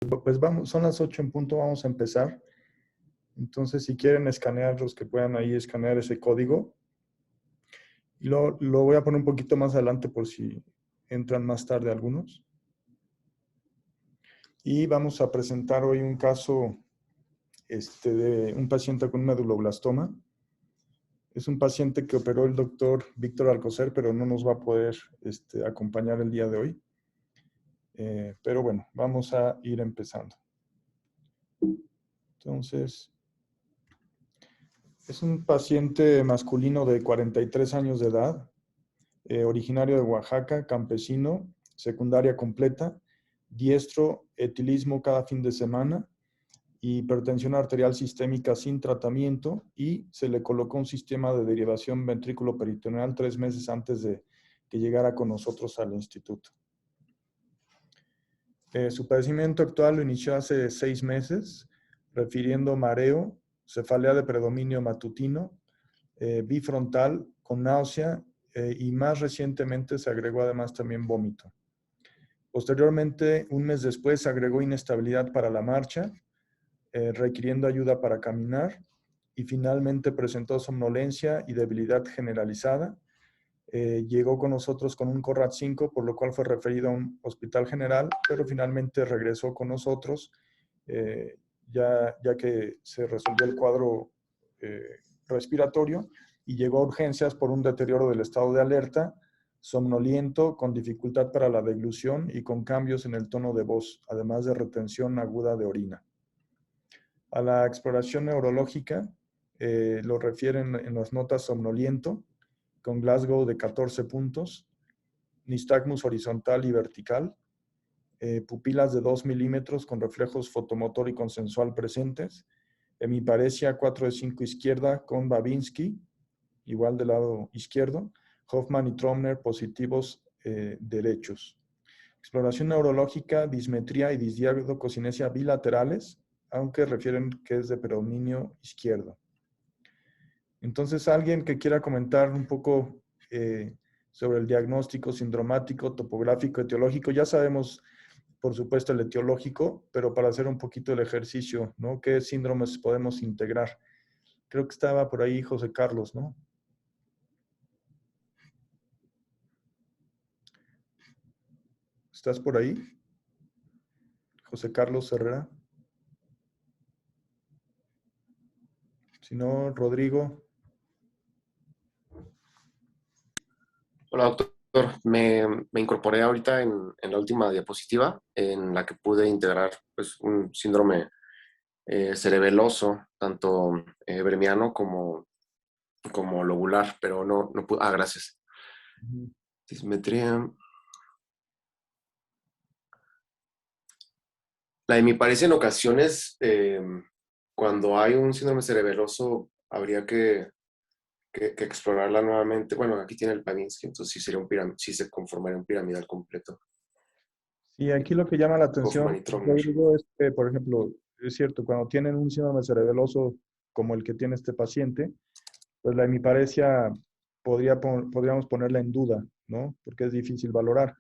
Pues vamos, son las 8 en punto, vamos a empezar. Entonces, si quieren escanear, los que puedan ahí escanear ese código. Y lo voy a poner un poquito más adelante por si entran más tarde algunos. Y vamos a presentar hoy un caso de un paciente con meduloblastoma. Es un paciente que operó el doctor Víctor Alcocer, pero no nos va a poder acompañar el día de hoy. Pero bueno, vamos a ir empezando. Entonces, es un paciente masculino de 43 años de edad, originario de Oaxaca, campesino, secundaria completa, diestro, etilismo cada fin de semana, hipertensión arterial sistémica sin tratamiento, y se le colocó un sistema de derivación ventrículo-peritoneal 3 meses antes de que llegara con nosotros al instituto. Su padecimiento actual lo inició hace 6 meses, refiriendo mareo, cefalea de predominio matutino, bifrontal con náusea, y más recientemente se agregó además también vómito. Posteriormente, un mes después, se agregó inestabilidad para la marcha, requiriendo ayuda para caminar, y finalmente presentó somnolencia y debilidad generalizada. Llegó con nosotros con un CORRAD-5, por lo cual fue referido a un hospital general, pero finalmente regresó con nosotros, ya que se resolvió el cuadro respiratorio, y llegó a urgencias por un deterioro del estado de alerta, somnoliento, con dificultad para la deglución y con cambios en el tono de voz, además de retención aguda de orina. A la exploración neurológica lo refieren en las notas somnoliento, con Glasgow de 14 puntos, nistagmus horizontal y vertical, pupilas de 2 milímetros con reflejos fotomotor y consensual presentes, hemiparesia 4 de 5 izquierda con Babinski, igual del lado izquierdo, Hoffman y Tromner positivos derechos. Exploración neurológica, dismetría y disdiadococinesia bilaterales, aunque refieren que es de predominio izquierdo. Entonces, alguien que quiera comentar un poco sobre el diagnóstico sindromático, topográfico, etiológico. Ya sabemos, por supuesto, el etiológico, pero para hacer un poquito el ejercicio, ¿no? ¿Qué síndromes podemos integrar? Creo que estaba por ahí José Carlos, ¿no? ¿Estás por ahí? José Carlos Herrera. Si no, Rodrigo. Hola, doctor. Me incorporé ahorita en la última diapositiva en la que pude integrar pues, un síndrome cerebeloso, tanto bremiano como lobular, pero no pude. Ah, gracias. Dismetría. La hemiparesia en ocasiones, cuando hay un síndrome cerebeloso, habría que explorarla nuevamente. Bueno, aquí tiene el Babinski, entonces sí, sería sí se conformaría un piramidal completo. Y aquí lo que llama la Hoffman atención, y Tromner. Rodrigo, es que, por ejemplo, es cierto, cuando tienen un síndrome cerebeloso como el que tiene este paciente, pues la hemiparesia podríamos ponerla en duda, ¿no? Porque es difícil valorar.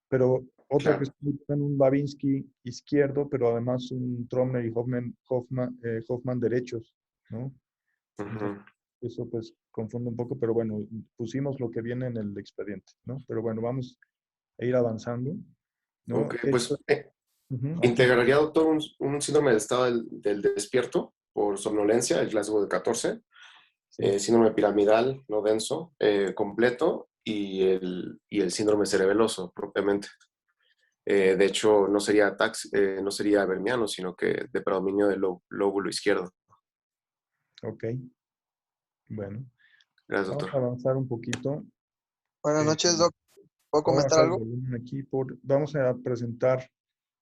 Pero otra Claro. que tienen un Babinski izquierdo, pero además un Tromner y Hoffman derechos, ¿no? Entonces, eso pues confunde un poco, pero bueno, pusimos lo que viene en el expediente, ¿no? Pero bueno, vamos a ir avanzando, ¿no? Ok, pues Aquí. integraría, doctor, un síndrome de estado del despierto por somnolencia, el Glasgow de 14, Sí. síndrome piramidal no denso completo y el síndrome cerebeloso propiamente. De hecho, no sería vermiano, sino que de predominio del lóbulo izquierdo. Ok, bueno, Gracias, vamos doctor. a avanzar un poquito. Buenas noches, Doc. ¿Puedo Voy a comentar bajar el algo? volumen aquí. Vamos a presentar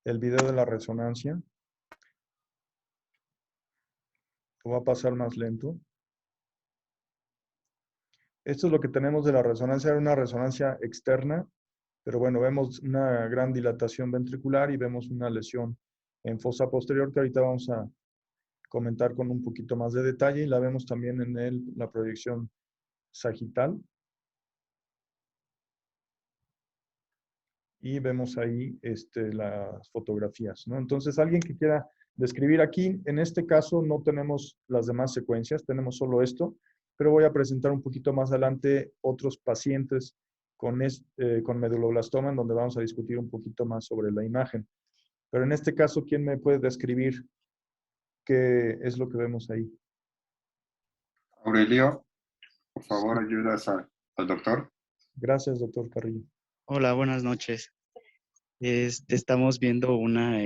el video de la resonancia. Lo voy a pasar más lento. Esto es lo que tenemos de la resonancia. Era una resonancia externa, pero bueno, vemos una gran dilatación ventricular y vemos una lesión en fosa posterior que ahorita vamos a comentar con un poquito más de detalle, y la vemos también en la proyección sagital. y vemos ahí las fotografías, ¿no? Entonces, alguien que quiera describir aquí, en este caso no tenemos las demás secuencias, tenemos solo esto, pero voy a presentar un poquito más adelante otros pacientes con meduloblastoma, en donde vamos a discutir un poquito más sobre la imagen. Pero en este caso, ¿quién me puede describir qué es lo que vemos ahí? Aurelio, por Sí. favor, ayudas al doctor. Gracias, doctor Carrillo. Hola, buenas noches. Estamos viendo una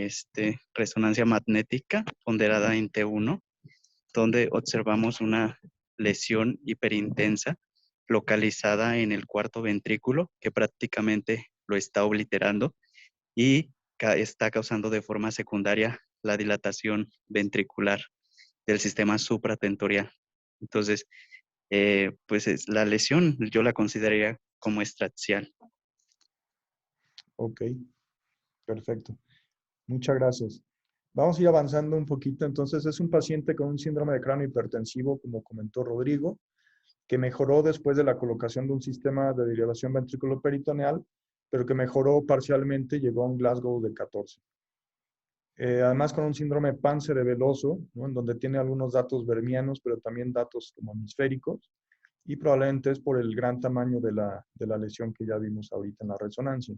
resonancia magnética ponderada en T1, donde observamos una lesión hiperintensa localizada en el cuarto ventrículo que prácticamente lo está obliterando y está causando de forma secundaria la dilatación ventricular del sistema supratentorial. Entonces, pues la lesión yo la consideraría como extraxial. Ok, perfecto. Muchas gracias. Vamos a ir avanzando un poquito. Entonces, es un paciente con un síndrome de cráneo hipertensivo, como comentó Rodrigo, que mejoró después de la colocación de un sistema de derivación ventrículo-peritoneal, pero que mejoró parcialmente, llegó a un Glasgow de 14. Además, con un síndrome pancerebeloso, ¿no? En donde tiene algunos datos vermianos, pero también datos como hemisféricos, y probablemente es por el gran tamaño de la lesión que ya vimos ahorita en la resonancia.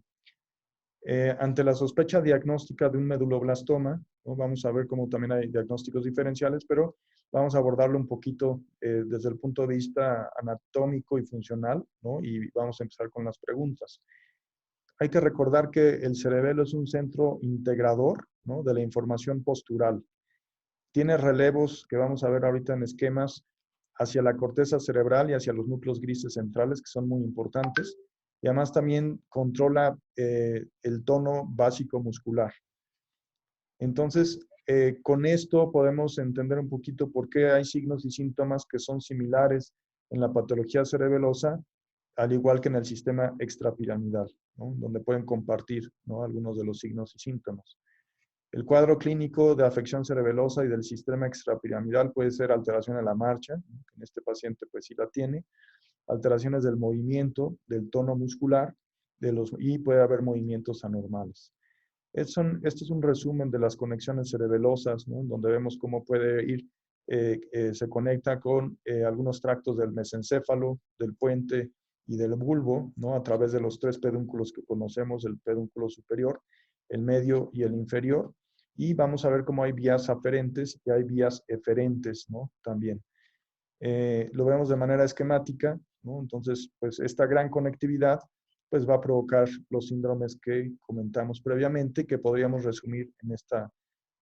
Ante la sospecha diagnóstica de un meduloblastoma, ¿no? Vamos a ver cómo también hay diagnósticos diferenciales, pero vamos a abordarlo un poquito desde el punto de vista anatómico y funcional, ¿no? Y vamos a empezar con las preguntas. Hay que recordar que el cerebelo es un centro integrador, ¿no? De la información postural. Tiene relevos que vamos a ver ahorita en esquemas hacia la corteza cerebral y hacia los núcleos grises centrales, que son muy importantes. Y además también controla el tono básico muscular. Entonces, con esto podemos entender un poquito por qué hay signos y síntomas que son similares en la patología cerebelosa, al igual que en el sistema extrapiramidal, ¿no? Donde pueden compartir, ¿no? Algunos de los signos y síntomas. El cuadro clínico de afección cerebelosa y del sistema extrapiramidal puede ser alteración en la marcha, en este paciente pues sí la tiene, alteraciones del movimiento, del tono muscular, y puede haber movimientos anormales. Este es un resumen de las conexiones cerebelosas, ¿no? Donde vemos cómo puede ir, se conecta con algunos tractos del mesencéfalo, del puente y del bulbo, ¿no? A través de los tres pedúnculos que conocemos, el pedúnculo superior, el medio y el inferior. Y vamos a ver cómo hay vías aferentes y hay vías eferentes, ¿no? También. Lo vemos de manera esquemática, ¿no? Entonces, pues esta gran conectividad pues va a provocar los síndromes que comentamos previamente, que podríamos resumir en esta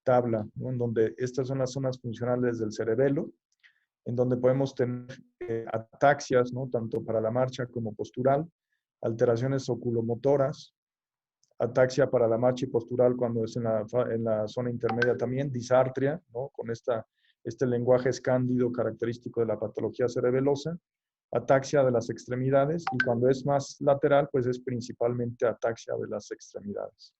tabla, ¿no? En donde estas son las zonas funcionales del cerebelo, en donde podemos tener ataxias, ¿no? Tanto para la marcha como postural, alteraciones oculomotoras, ataxia para la marcha y postural cuando es en la zona intermedia también, disartria, ¿no? Con este lenguaje escándido característico de la patología cerebelosa, ataxia de las extremidades, y cuando es más lateral, pues es principalmente ataxia de las extremidades.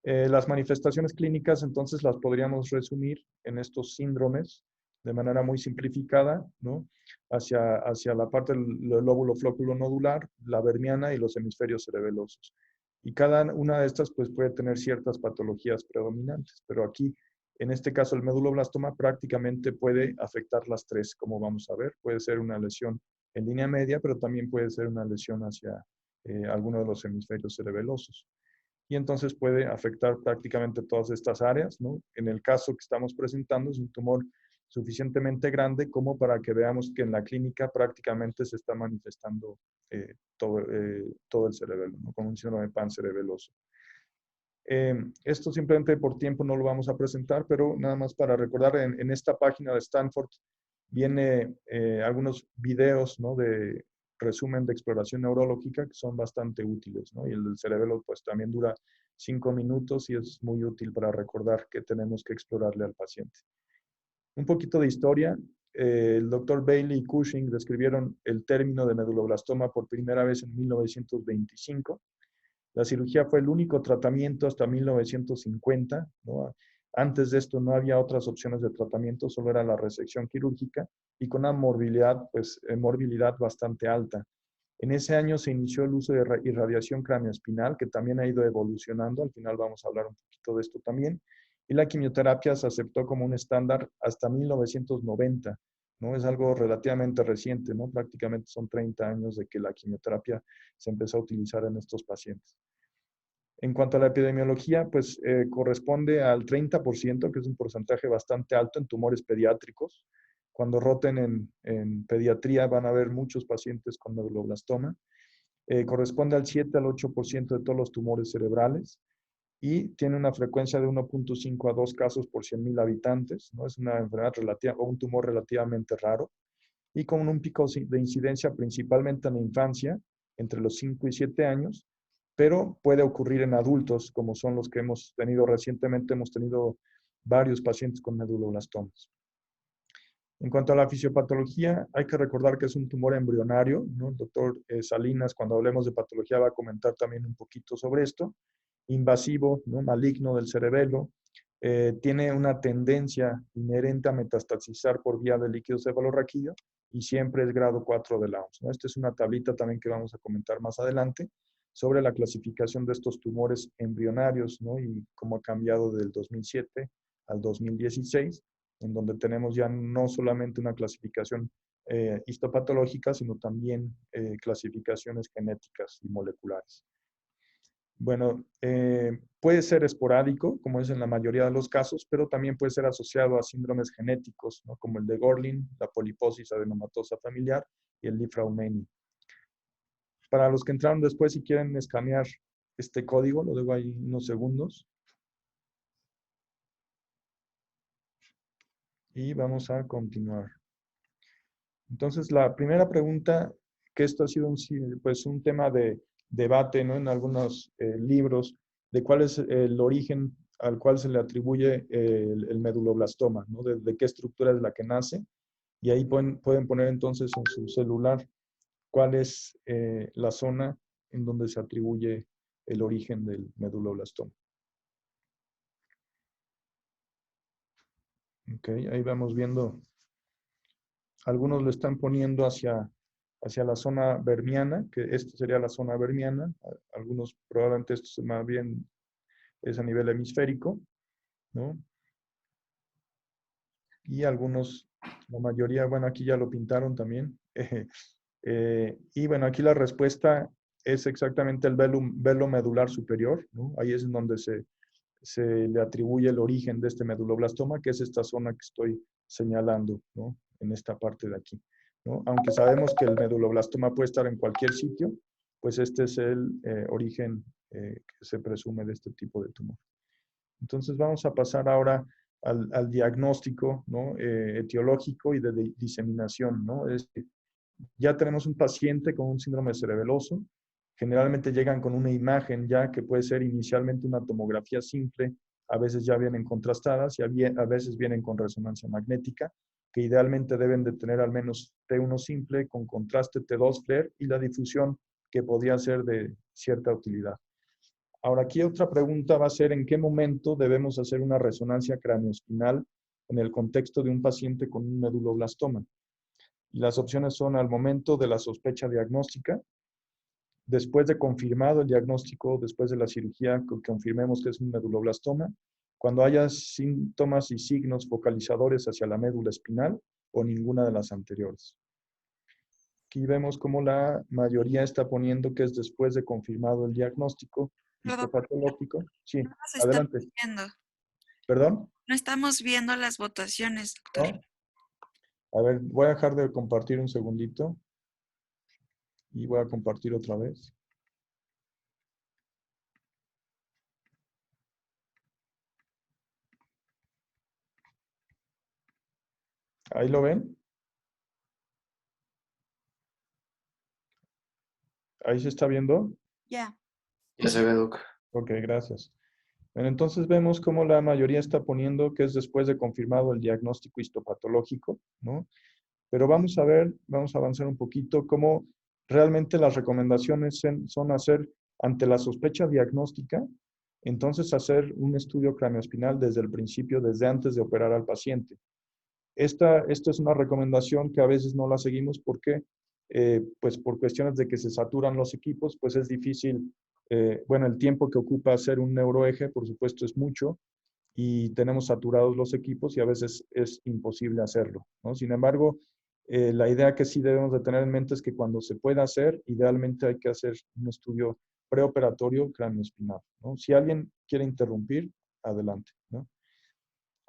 Las manifestaciones clínicas, entonces, las podríamos resumir en estos síndromes de manera muy simplificada, ¿no? Hacia la parte del lóbulo flóculo nodular, la vermiana y los hemisferios cerebelosos. Y cada una de estas pues, puede tener ciertas patologías predominantes, pero aquí, en este caso, el meduloblastoma prácticamente puede afectar las tres, como vamos a ver. Puede ser una lesión en línea media, pero también puede ser una lesión hacia alguno de los hemisferios cerebelosos. Y entonces puede afectar prácticamente todas estas áreas, ¿no? En el caso que estamos presentando es un tumor suficientemente grande como para que veamos que en la clínica prácticamente se está manifestando todo el cerebelo, ¿no? Con un síndrome pancerebeloso. Esto simplemente por tiempo no lo vamos a presentar, pero nada más para recordar, en esta página de Stanford viene algunos videos, ¿no? De resumen de exploración neurológica que son bastante útiles, ¿no? Y el del cerebelo pues también dura 5 minutos y es muy útil para recordar qué tenemos que explorarle al paciente. Un poquito de historia. El doctor Bailey y Cushing describieron el término de meduloblastoma por primera vez en 1925. La cirugía fue el único tratamiento hasta 1950, ¿no? Antes de esto no había otras opciones de tratamiento, solo era la resección quirúrgica y con una morbilidad bastante alta. En ese año se inició el uso de irradiación craneoespinal, que también ha ido evolucionando. Al final vamos a hablar un poquito de esto también. Y la quimioterapia se aceptó como un estándar hasta 1990, ¿no? Es algo relativamente reciente, ¿no? Prácticamente son 30 años de que la quimioterapia se empezó a utilizar en estos pacientes. En cuanto a la epidemiología, pues corresponde al 30%, que es un porcentaje bastante alto en tumores pediátricos. Cuando roten en pediatría van a haber muchos pacientes con medulloblastoma. Corresponde al 7 al 8% de todos los tumores cerebrales y tiene una frecuencia de 1.5 a 2 casos por 100.000 habitantes, ¿no? Es una enfermedad relativa o un tumor relativamente raro y con un pico de incidencia principalmente en la infancia, entre los 5 y 7 años, pero puede ocurrir en adultos, como son los que hemos tenido recientemente. Hemos tenido varios pacientes con medulloblastomas. En cuanto a la fisiopatología, hay que recordar que es un tumor embrionario, ¿no? El doctor Salinas, cuando hablemos de patología, va a comentar también un poquito sobre esto. Invasivo, ¿no? Maligno del cerebelo, tiene una tendencia inherente a metastasizar por vía de líquido cefalorraquídeo y siempre es grado 4 de Laums, ¿no? Esta es una tablita también que vamos a comentar más adelante sobre la clasificación de estos tumores embrionarios, ¿no? Y cómo ha cambiado del 2007 al 2016, en donde tenemos ya no solamente una clasificación histopatológica, sino también clasificaciones genéticas y moleculares. Bueno, puede ser esporádico, como es en la mayoría de los casos, pero también puede ser asociado a síndromes genéticos, ¿no? Como el de Gorlin, la poliposis adenomatosa familiar y el Li-Fraumeni. Para los que entraron después, si quieren escanear este código, lo dejo ahí unos segundos. Y vamos a continuar. Entonces, la primera pregunta, que esto ha sido un tema de debate, ¿no? En algunos libros, de cuál es el origen al cual se le atribuye el medulloblastoma, ¿no? De qué estructura es la que nace. Y ahí pueden poner entonces en su celular cuál es la zona en donde se atribuye el origen del medulloblastoma. Ok, ahí vamos viendo. Algunos lo están poniendo hacia la zona vermiana, que esta sería la zona vermiana. Algunos probablemente esto más bien es a nivel hemisférico, ¿no? Y algunos, la mayoría, bueno, aquí ya lo pintaron también. Y bueno, aquí la respuesta es exactamente el velo medular superior, ¿no? Ahí es en donde se le atribuye el origen de este medulloblastoma, que es esta zona que estoy señalando, ¿no? En esta parte de aquí, ¿no? Aunque sabemos que el medulloblastoma puede estar en cualquier sitio, pues este es el origen que se presume de este tipo de tumor. Entonces vamos a pasar ahora al diagnóstico, ¿no? Etiológico y de diseminación, ¿no? Ya tenemos un paciente con un síndrome cerebeloso. Generalmente llegan con una imagen ya que puede ser inicialmente una tomografía simple, a veces ya vienen contrastadas y a veces vienen con resonancia magnética, que idealmente deben de tener al menos T1 simple con contraste T2 FLAIR y la difusión que podría ser de cierta utilidad. Ahora aquí otra pregunta va a ser ¿en qué momento debemos hacer una resonancia craneoespinal en el contexto de un paciente con un medulloblastoma? Y las opciones son al momento de la sospecha diagnóstica, después de confirmado el diagnóstico, después de la cirugía, que confirmemos que es un medulloblastoma, cuando haya síntomas y signos focalizadores hacia la médula espinal o ninguna de las anteriores. Aquí vemos cómo la mayoría está poniendo que es después de confirmado el diagnóstico histopatológico. Sí, No nos adelante. estamos viendo. ¿Perdón? No estamos viendo las votaciones, doctor. ¿No? A ver, voy a dejar de compartir un segundito. Y voy a compartir otra vez. ¿Ahí lo ven? ¿Ahí se está viendo? Ya. Ya se ve, Doc. Ok, gracias. Bueno, entonces vemos cómo la mayoría está poniendo que es después de confirmado el diagnóstico histopatológico, ¿no? Pero vamos a ver, vamos a avanzar un poquito, cómo realmente las recomendaciones son hacer ante la sospecha diagnóstica, entonces hacer un estudio craneoespinal desde el principio, desde antes de operar al paciente. Esta es una recomendación que a veces no la seguimos. ¿Por qué? pues por cuestiones de que se saturan los equipos, pues es difícil. Bueno, el tiempo que ocupa hacer un neuroeje, por supuesto, es mucho y tenemos saturados los equipos y a veces es imposible hacerlo, ¿no? Sin embargo, la idea que sí debemos de tener en mente es que cuando se pueda hacer, idealmente hay que hacer un estudio preoperatorio craneoespinal, ¿no? Si alguien quiere interrumpir, adelante, ¿no?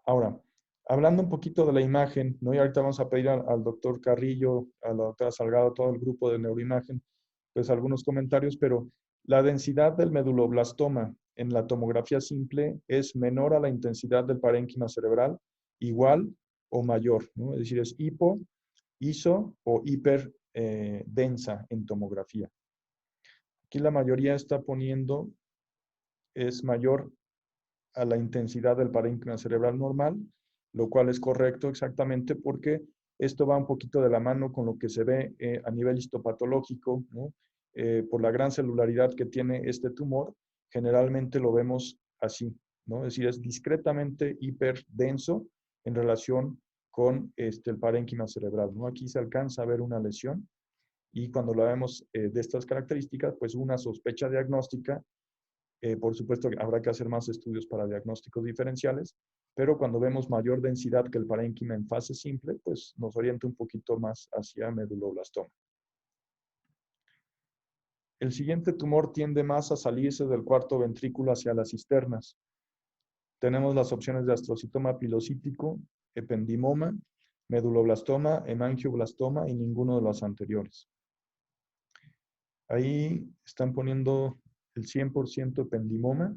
Ahora, hablando un poquito de la imagen, ¿no? Y ahorita vamos a pedir al doctor Carrillo, a la doctora Salgado, todo el grupo de neuroimagen, pues algunos comentarios, pero la densidad del meduloblastoma en la tomografía simple es menor a la intensidad del parénquima cerebral, igual o mayor, ¿no? Es decir, es hipo, iso o hiper densa en tomografía. Aquí la mayoría está poniendo es mayor a la intensidad del parénquima cerebral normal, lo cual es correcto exactamente porque esto va un poquito de la mano con lo que se ve a nivel histopatológico, ¿no? Por la gran celularidad que tiene este tumor, generalmente lo vemos así, ¿no? Es decir, es discretamente hiperdenso en relación con el parénquima cerebral, ¿no? Aquí se alcanza a ver una lesión y cuando la vemos de estas características, pues una sospecha diagnóstica. Por supuesto, habrá que hacer más estudios para diagnósticos diferenciales, pero cuando vemos mayor densidad que el parénquima en fase simple, pues nos orienta un poquito más hacia meduloblastoma. El siguiente tumor tiende más a salirse del cuarto ventrículo hacia las cisternas. Tenemos las opciones de astrocitoma pilocítico, ependimoma, meduloblastoma, hemangioblastoma y ninguno de los anteriores. Ahí están poniendo el 100% ependimoma.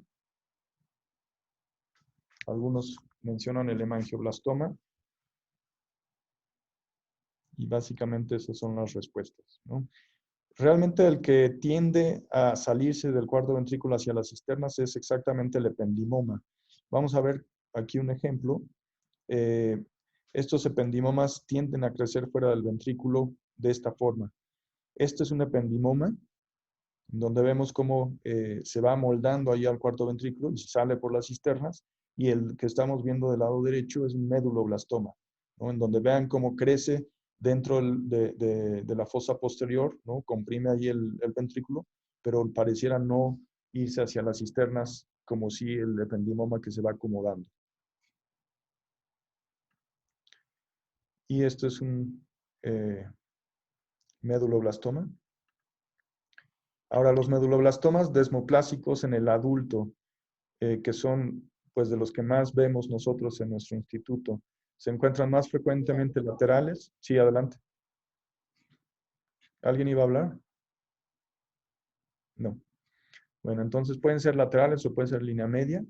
Algunos mencionan el hemangioblastoma. Y básicamente esas son las respuestas, ¿no? Realmente el que tiende a salirse del cuarto ventrículo hacia las cisternas es exactamente el ependimoma. Vamos a ver aquí un ejemplo. Estos ependimomas tienden a crecer fuera del ventrículo de esta forma. Este es un ependimoma, donde vemos cómo se va moldando ahí al cuarto ventrículo y sale por las cisternas. Y el que estamos viendo del lado derecho es un meduloblastoma, ¿no? En donde vean cómo crece dentro de la fosa posterior, ¿no? Comprime ahí el ventrículo, pero pareciera no irse hacia las cisternas como si el ependimoma que se va acomodando. Y esto es un meduloblastoma. Ahora, los meduloblastomas desmoplásicos en el adulto, que son pues de los que más vemos nosotros en nuestro instituto, se encuentran más frecuentemente laterales. Sí, adelante. ¿Alguien iba a hablar? No. Bueno, entonces pueden ser laterales o puede ser línea media.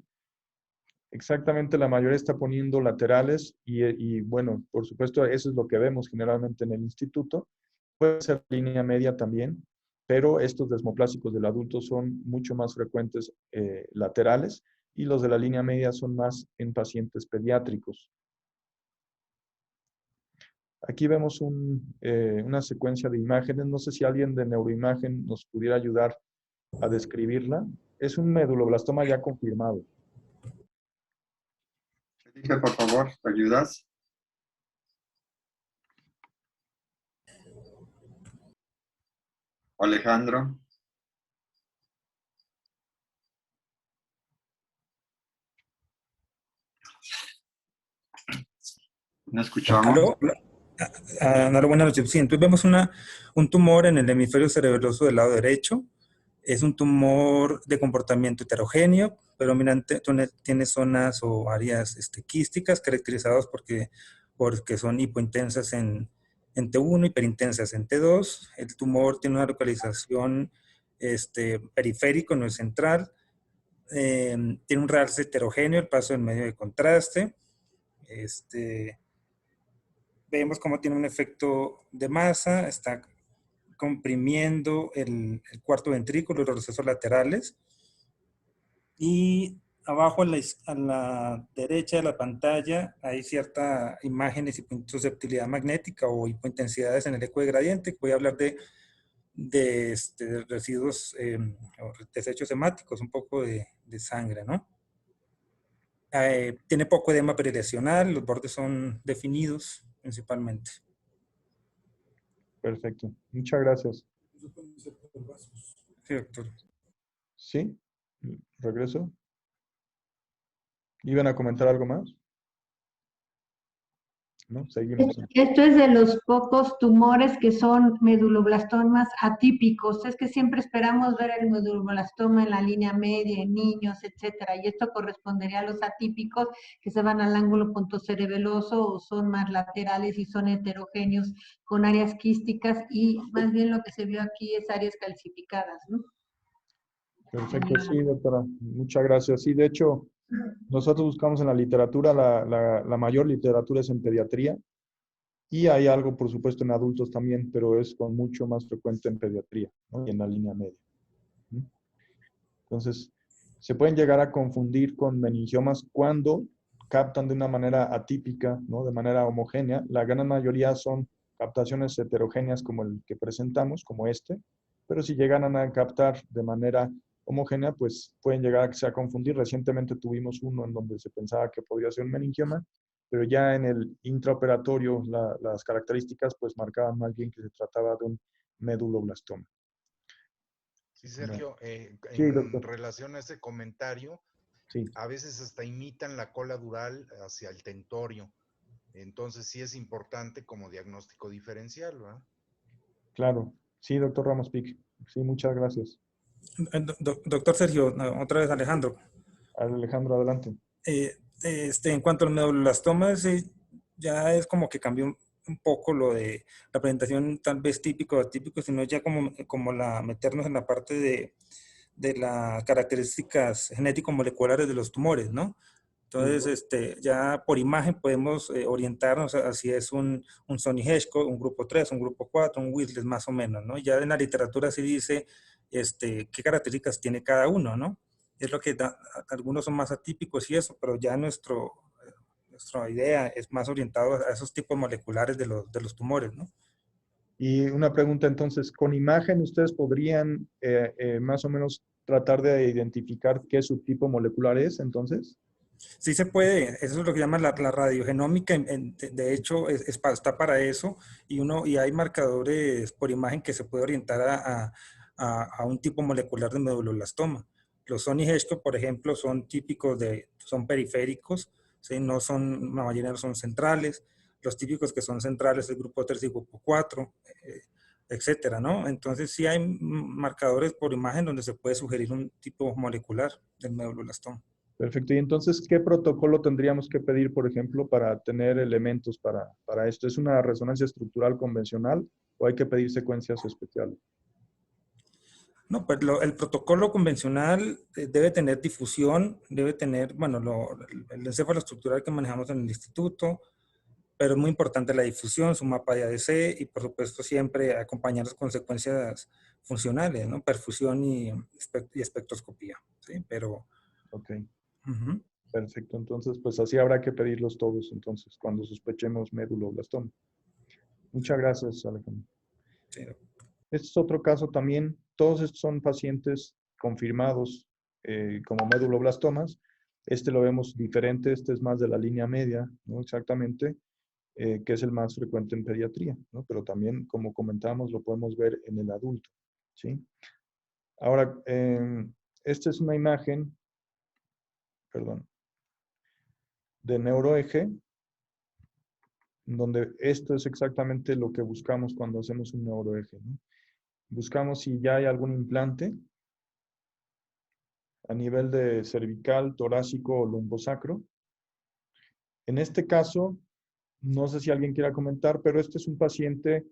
Exactamente, la mayoría está poniendo laterales y bueno, por supuesto, eso es lo que vemos generalmente en el instituto. Puede ser línea media también, pero estos desmoplásicos del adulto son mucho más frecuentes laterales y los de la línea media son más en pacientes pediátricos. Aquí vemos una secuencia de imágenes. No sé si alguien de neuroimagen nos pudiera ayudar a describirla. Es un meduloblastoma ya confirmado. Felipe, por favor, ¿te ayudas? Alejandro. ¿No escuchamos? ¿Aló? Buenas noches. Sí, entonces vemos un tumor en el hemisferio cerebeloso del lado derecho. Es un tumor de comportamiento heterogéneo, predominante, tiene zonas o áreas quísticas caracterizadas porque son hipointensas en T1, hiperintensas en T2. El tumor tiene una localización periférico, no es central. Tiene un realce heterogéneo, el paso en medio de contraste. Vemos cómo tiene un efecto de masa, está comprimiendo el cuarto ventrículo, los recesos laterales. Y abajo a la derecha de la pantalla hay ciertas imágenes de susceptibilidad magnética o hipointensidades en el eco de gradiente. Voy a hablar de residuos o desechos hemáticos, un poco de sangre, ¿no? Tiene poco edema perilesional, los bordes son definidos principalmente. Perfecto. Muchas gracias. Sí, doctor. ¿Sí? ¿Regreso? ¿Iban a comentar algo más? ¿No? Seguimos. Esto es de los pocos tumores que son meduloblastomas atípicos. Es que siempre esperamos ver el meduloblastoma en la línea media, en niños, etcétera. Y esto correspondería a los atípicos que se van al ángulo pontocerebeloso o son más laterales y son heterogéneos con áreas quísticas y más bien lo que se vio aquí es áreas calcificadas, ¿no? Perfecto, sí, doctora. Muchas gracias. Sí, de hecho, nosotros buscamos en la literatura, la mayor literatura es en pediatría y hay algo, por supuesto, en adultos también, pero es con mucho más frecuente en pediatría, ¿no? Y en la línea media. ¿Mm? Entonces, se pueden llegar a confundir con meningiomas cuando captan de una manera atípica, ¿no? De manera homogénea. La gran mayoría son captaciones heterogéneas como el que presentamos, como este, pero si llegan a captar de manera homogénea, pues pueden llegar a confundir. Recientemente tuvimos uno en donde se pensaba que podría ser un meningioma, pero ya en el intraoperatorio las características pues marcaban más bien que se trataba de un meduloblastoma. Sí, Sergio, Sí, en doctor. relación a ese comentario, Sí. a veces hasta imitan la cola dural hacia el tentorio. Entonces sí es importante como diagnóstico diferencial, ¿verdad? Claro. Sí, doctor Ramos Pic. Sí, muchas gracias. Doctor Sergio, no, otra vez Alejandro. Alejandro, adelante. En cuanto al meduloblastoma, ya es como que cambió un poco lo de la presentación tal vez típico o atípico, sino ya como meternos en la parte de las características genético-moleculares de los tumores, ¿no? Entonces, ya por imagen podemos orientarnos a si es un Sony Hedgehog, un grupo 3, un grupo 4, un Whistler más o menos, ¿no? Ya en la literatura se dice qué características tiene cada uno, ¿no? Es lo que algunos son más atípicos y eso, pero ya nuestra idea es más orientado a esos tipos moleculares de los tumores, ¿no? Y una pregunta entonces, con imagen ustedes podrían más o menos tratar de identificar qué subtipo molecular es entonces. Sí se puede, eso es lo que llaman la radiogenómica, de hecho está para eso y hay marcadores por imagen que se puede orientar a un tipo molecular de meduloblastoma. Los Sony Hedgehog, por ejemplo, son típicos son periféricos, ¿sí? No son, la mayoría no son centrales. Los típicos que son centrales, el grupo 3 y grupo 4, etcétera, ¿no? Entonces sí hay marcadores por imagen donde se puede sugerir un tipo molecular del meduloblastoma. Perfecto. Y entonces, ¿qué protocolo tendríamos que pedir, por ejemplo, para tener elementos para esto? ¿Es una resonancia estructural convencional o hay que pedir secuencias especiales? No, pues el protocolo convencional debe tener difusión, debe tener, bueno, el encéfalo estructural que manejamos en el instituto, pero es muy importante la difusión, su mapa de ADC y por supuesto siempre acompañarlos con secuencias funcionales, ¿no? Perfusión y espectroscopía, ¿sí? Pero... Ok. Uh-huh. Perfecto. Entonces, pues así habrá que pedirlos todos entonces cuando sospechemos meduloblastoma. Muchas gracias, Alejandro. Sí. Este es otro caso también. Todos estos son pacientes confirmados como meduloblastomas. Este lo vemos diferente. Este es más de la línea media, ¿no? Exactamente, que es el más frecuente en pediatría, ¿no? Pero también, como comentábamos, lo podemos ver en el adulto, ¿sí? Ahora, esta es una imagen, perdón, de neuroeje, donde esto es exactamente lo que buscamos cuando hacemos un neuroeje, ¿no? Buscamos si ya hay algún implante a nivel de cervical, torácico o lumbosacro. En este caso, no sé si alguien quiera comentar, pero este es un paciente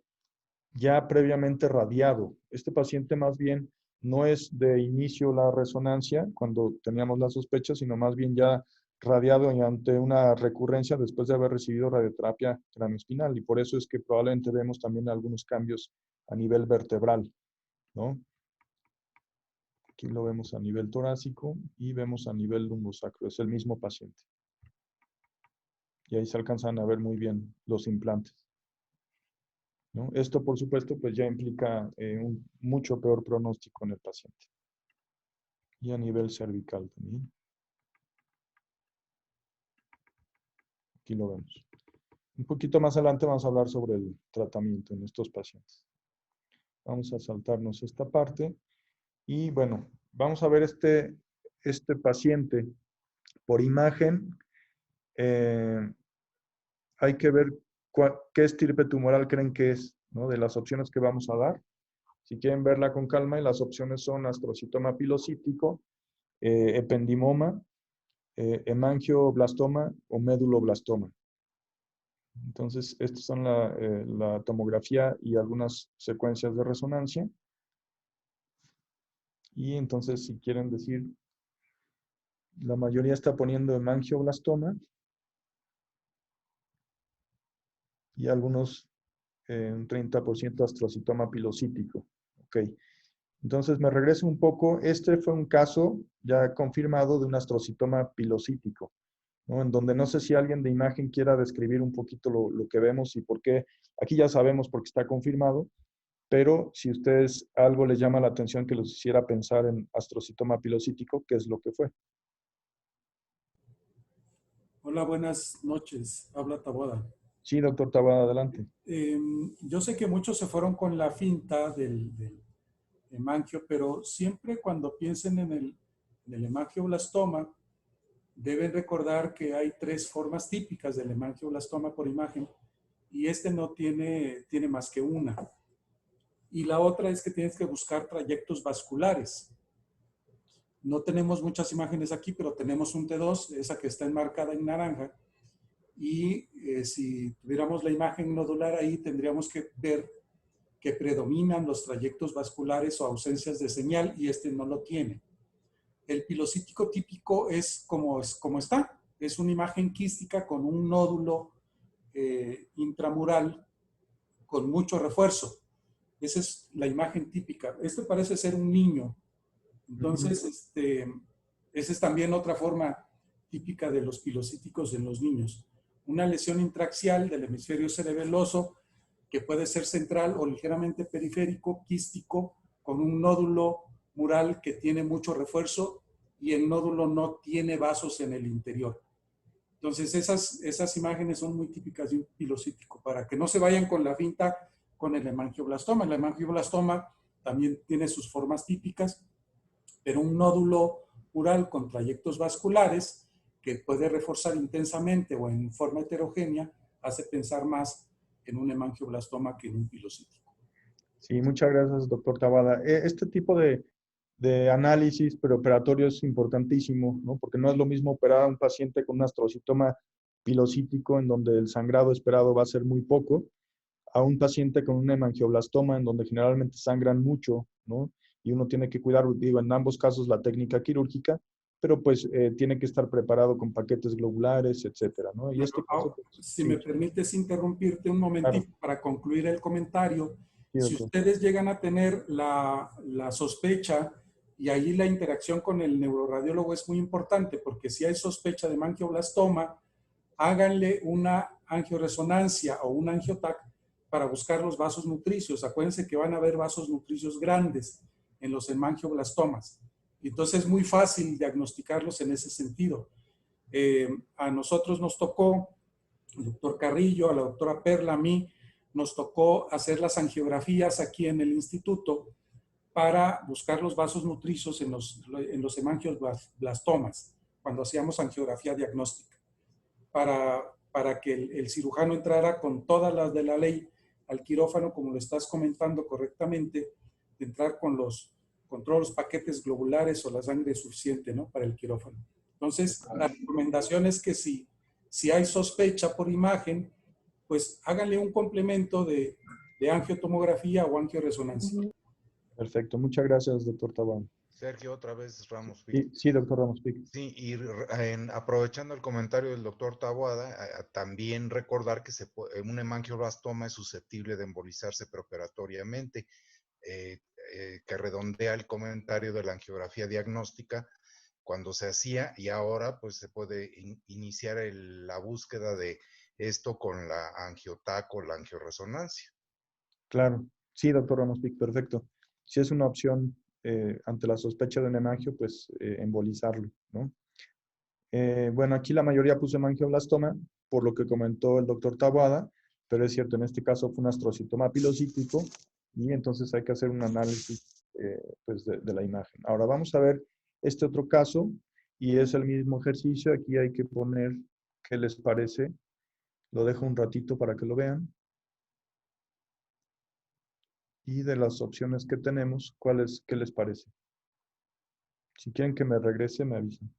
ya previamente radiado. Este paciente más bien no es de inicio la resonancia cuando teníamos la sospecha, sino más bien ya radiado y ante una recurrencia después de haber recibido radioterapia craneoespinal. Y por eso es que probablemente vemos también algunos cambios a nivel vertebral, ¿no? Aquí lo vemos a nivel torácico y vemos a nivel lumbosacro. Es el mismo paciente. Y ahí se alcanzan a ver muy bien los implantes, ¿no? Esto, por supuesto, pues ya implica un mucho peor pronóstico en el paciente. Y a nivel cervical también. Aquí lo vemos. Un poquito más adelante vamos a hablar sobre el tratamiento en estos pacientes. Vamos a saltarnos esta parte. Y bueno, vamos a ver este paciente por imagen. Hay que ver qué estirpe tumoral creen que es, ¿no? De las opciones que vamos a dar. Si quieren verla con calma, y las opciones son astrocitoma pilocítico, ependimoma, hemangioblastoma o méduloblastoma. Entonces, estas son la tomografía y algunas secuencias de resonancia. Y entonces, si quieren decir, la mayoría está poniendo hemangioblastoma y algunos, un 30% astrocitoma pilocítico. Ok. Entonces, me regreso un poco. Este fue un caso ya confirmado de un astrocitoma pilocítico, ¿no? En donde no sé si alguien de imagen quiera describir un poquito lo que vemos y por qué. Aquí ya sabemos porque está confirmado, pero si ustedes algo les llama la atención que los hiciera pensar en astrocitoma pilocítico, ¿qué es lo que fue? Hola, buenas noches. Habla Taboada. Sí, doctor Taboada, adelante. Yo sé que muchos se fueron con la finta del hemangio, pero siempre cuando piensen en el hemangioblastoma, deben recordar que hay 3 formas típicas del hemangioblastoma por imagen y este no tiene más que una. Y la otra es que tienes que buscar trayectos vasculares. No tenemos muchas imágenes aquí, pero tenemos un T2, esa que está enmarcada en naranja. Y si tuviéramos la imagen nodular ahí, tendríamos que ver que predominan los trayectos vasculares o ausencias de señal y este no lo tiene. El pilocítico típico es como está. Es una imagen quística con un nódulo intramural con mucho refuerzo. Esa es la imagen típica. Este parece ser un niño. Entonces, esa es también otra forma típica de los pilocíticos en los niños. Una lesión intraxial del hemisferio cerebeloso que puede ser central o ligeramente periférico, quístico, con un nódulo mural que tiene mucho refuerzo y el nódulo no tiene vasos en el interior. Entonces, esas imágenes son muy típicas de un pilocítico, para que no se vayan con la finta con el hemangioblastoma. El hemangioblastoma también tiene sus formas típicas, pero un nódulo mural con trayectos vasculares que puede reforzar intensamente o en forma heterogénea hace pensar más en un hemangioblastoma que en un pilocítico. Sí, muchas gracias, doctor Taboada. Este tipo de análisis preoperatorio es importantísimo, ¿no? Porque no es lo mismo operar a un paciente con un astrocitoma pilocítico, en donde el sangrado esperado va a ser muy poco, a un paciente con un hemangioblastoma, en donde generalmente sangran mucho, ¿no? Y uno tiene que cuidar, digo, en ambos casos la técnica quirúrgica, pero pues tiene que estar preparado con paquetes globulares, etcétera, ¿no? Y este caso, pues, si me permites interrumpirte un momentito, claro, para concluir el comentario. Sí, si ustedes llegan a tener la sospecha, y ahí la interacción con el neuroradiólogo es muy importante, porque si hay sospecha de hemangioblastoma, háganle una angioresonancia o un angiotac para buscar los vasos nutricios. Acuérdense que van a haber vasos nutricios grandes en los hemangioblastomas. Entonces es muy fácil diagnosticarlos en ese sentido. A nosotros nos tocó, al doctor Carrillo, a la doctora Perla, a mí, nos tocó hacer las angiografías aquí en el instituto para buscar los vasos nutricios en los hemangioblastomas, cuando hacíamos angiografía diagnóstica, para que el cirujano entrara con todas las de la ley al quirófano, como lo estás comentando correctamente, de entrar con todos los paquetes globulares o la sangre suficiente, ¿no?, para el quirófano. Entonces, la recomendación es que si hay sospecha por imagen, pues háganle un complemento de angiotomografía o angioresonancia. Perfecto, muchas gracias, doctor Taboada. Sergio, otra vez Ramos. Sí, doctor Ramos Pic. Sí, y aprovechando el comentario del doctor Taboada, también recordar que un hemangioblastoma es susceptible de embolizarse preoperatoriamente, que redondea el comentario de la angiografía diagnóstica cuando se hacía, y ahora pues se puede iniciar la búsqueda de esto con la angiotac o la angioresonancia. Claro, sí, doctor Ramos Pic, perfecto. Si es una opción ante la sospecha de un hemangio, pues embolizarlo, ¿no? Bueno, aquí la mayoría puso hemangioblastoma, por lo que comentó el doctor Taboada, pero es cierto, en este caso fue un astrocitoma pilocítico y entonces hay que hacer un análisis pues de la imagen. Ahora vamos a ver este otro caso y es el mismo ejercicio. Aquí hay que poner qué les parece. Lo dejo un ratito para que lo vean. Y de las opciones que tenemos, qué les parece? Si quieren que me regrese, me avisan.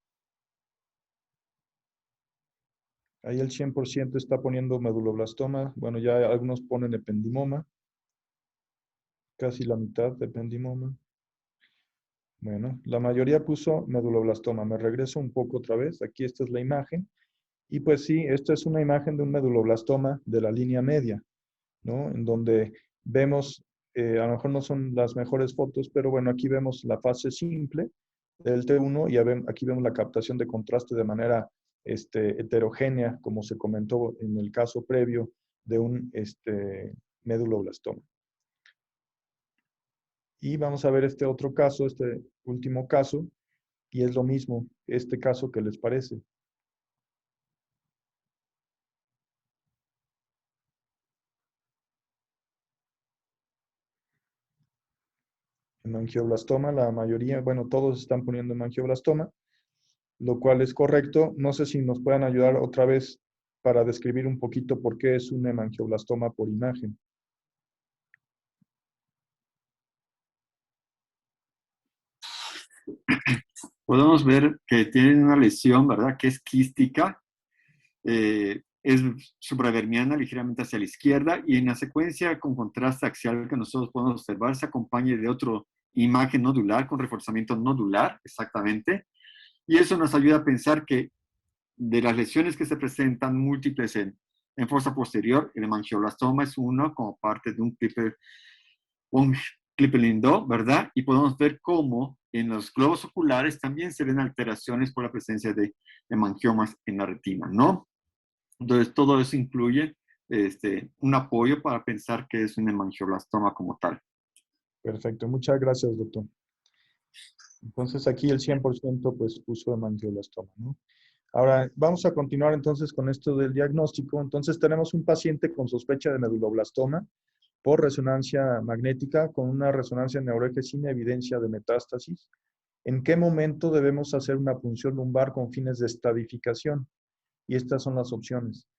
Ahí el 100% está poniendo meduloblastoma. Bueno, ya algunos ponen ependimoma. Casi la mitad de ependimoma. Bueno, la mayoría puso meduloblastoma. Me regreso un poco otra vez. Aquí esta es la imagen. Y pues sí, esta es una imagen de un meduloblastoma de la línea media, ¿no? En donde vemos, a lo mejor no son las mejores fotos, pero bueno, aquí vemos la fase simple del T1 y aquí vemos la captación de contraste de manera heterogénea, como se comentó en el caso previo de un meduloblastoma. Y vamos a ver este otro caso, este último caso, y es lo mismo, este caso, ¿qué les parece? Hemangioblastoma, la mayoría, bueno, todos están poniendo hemangioblastoma, lo cual es correcto. No sé si nos puedan ayudar otra vez para describir un poquito por qué es un hemangioblastoma por imagen. Podemos ver que tienen una lesión, ¿verdad? Que es quística, es supradermiana, ligeramente hacia la izquierda, y en la secuencia con contraste axial que nosotros podemos observar se acompaña de otra imagen nodular con reforzamiento nodular, exactamente, y eso nos ayuda a pensar que de las lesiones que se presentan múltiples en fosa posterior, el hemangioblastoma es uno como parte de un Klippel-Lindau, ¿verdad? Y podemos ver cómo en los globos oculares también se ven alteraciones por la presencia de hemangiomas en la retina, ¿no? Entonces, todo eso incluye un apoyo para pensar que es un hemangioblastoma como tal. Perfecto, muchas gracias, doctor. Entonces aquí el 100% pues puso hemangioblastoma, ¿no? Ahora, vamos a continuar entonces con esto del diagnóstico. Entonces tenemos un paciente con sospecha de meduloblastoma por resonancia magnética con una resonancia neuroeje sin evidencia de metástasis. ¿En qué momento debemos hacer una punción lumbar con fines de estadificación? Y estas son las opciones.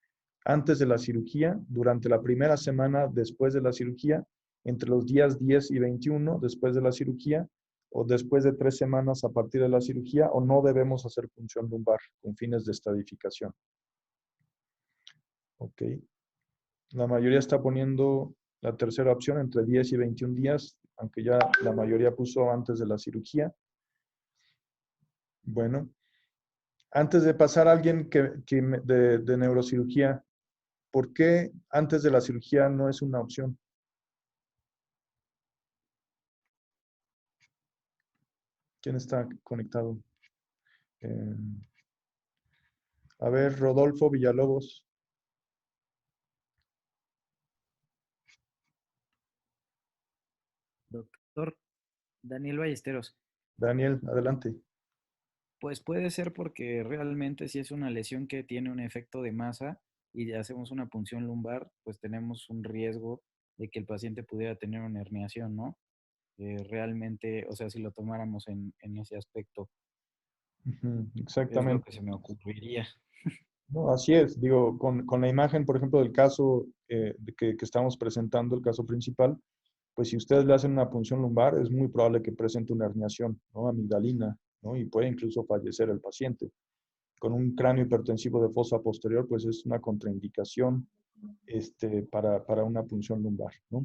Antes de la cirugía, durante la primera semana después de la cirugía, entre los días 10 y 21 después de la cirugía, o después de 3 semanas a partir de la cirugía, o no debemos hacer punción lumbar con fines de estadificación. Ok. La mayoría está poniendo la tercera opción entre 10 y 21 días, aunque ya la mayoría puso antes de la cirugía. Bueno, antes de pasar a alguien de neurocirugía, ¿por qué antes de la cirugía no es una opción? ¿Quién está conectado? A ver, Rodolfo Villalobos. Doctor Daniel Ballesteros. Daniel, adelante. Pues puede ser porque realmente si es una lesión que tiene un efecto de masa y hacemos una punción lumbar, pues tenemos un riesgo de que el paciente pudiera tener una herniación, ¿no? Realmente, o sea, si lo tomáramos en ese aspecto, es lo Exactamente. que se me ocurriría. No, así es. Digo, con la imagen, por ejemplo, del caso que estamos presentando, el caso principal, pues si ustedes le hacen una punción lumbar, es muy probable que presente una herniación, ¿no? Amigdalina, ¿no? Y puede incluso fallecer el paciente. Con un cráneo hipertensivo de fosa posterior, pues es una contraindicación para una punción lumbar, ¿no?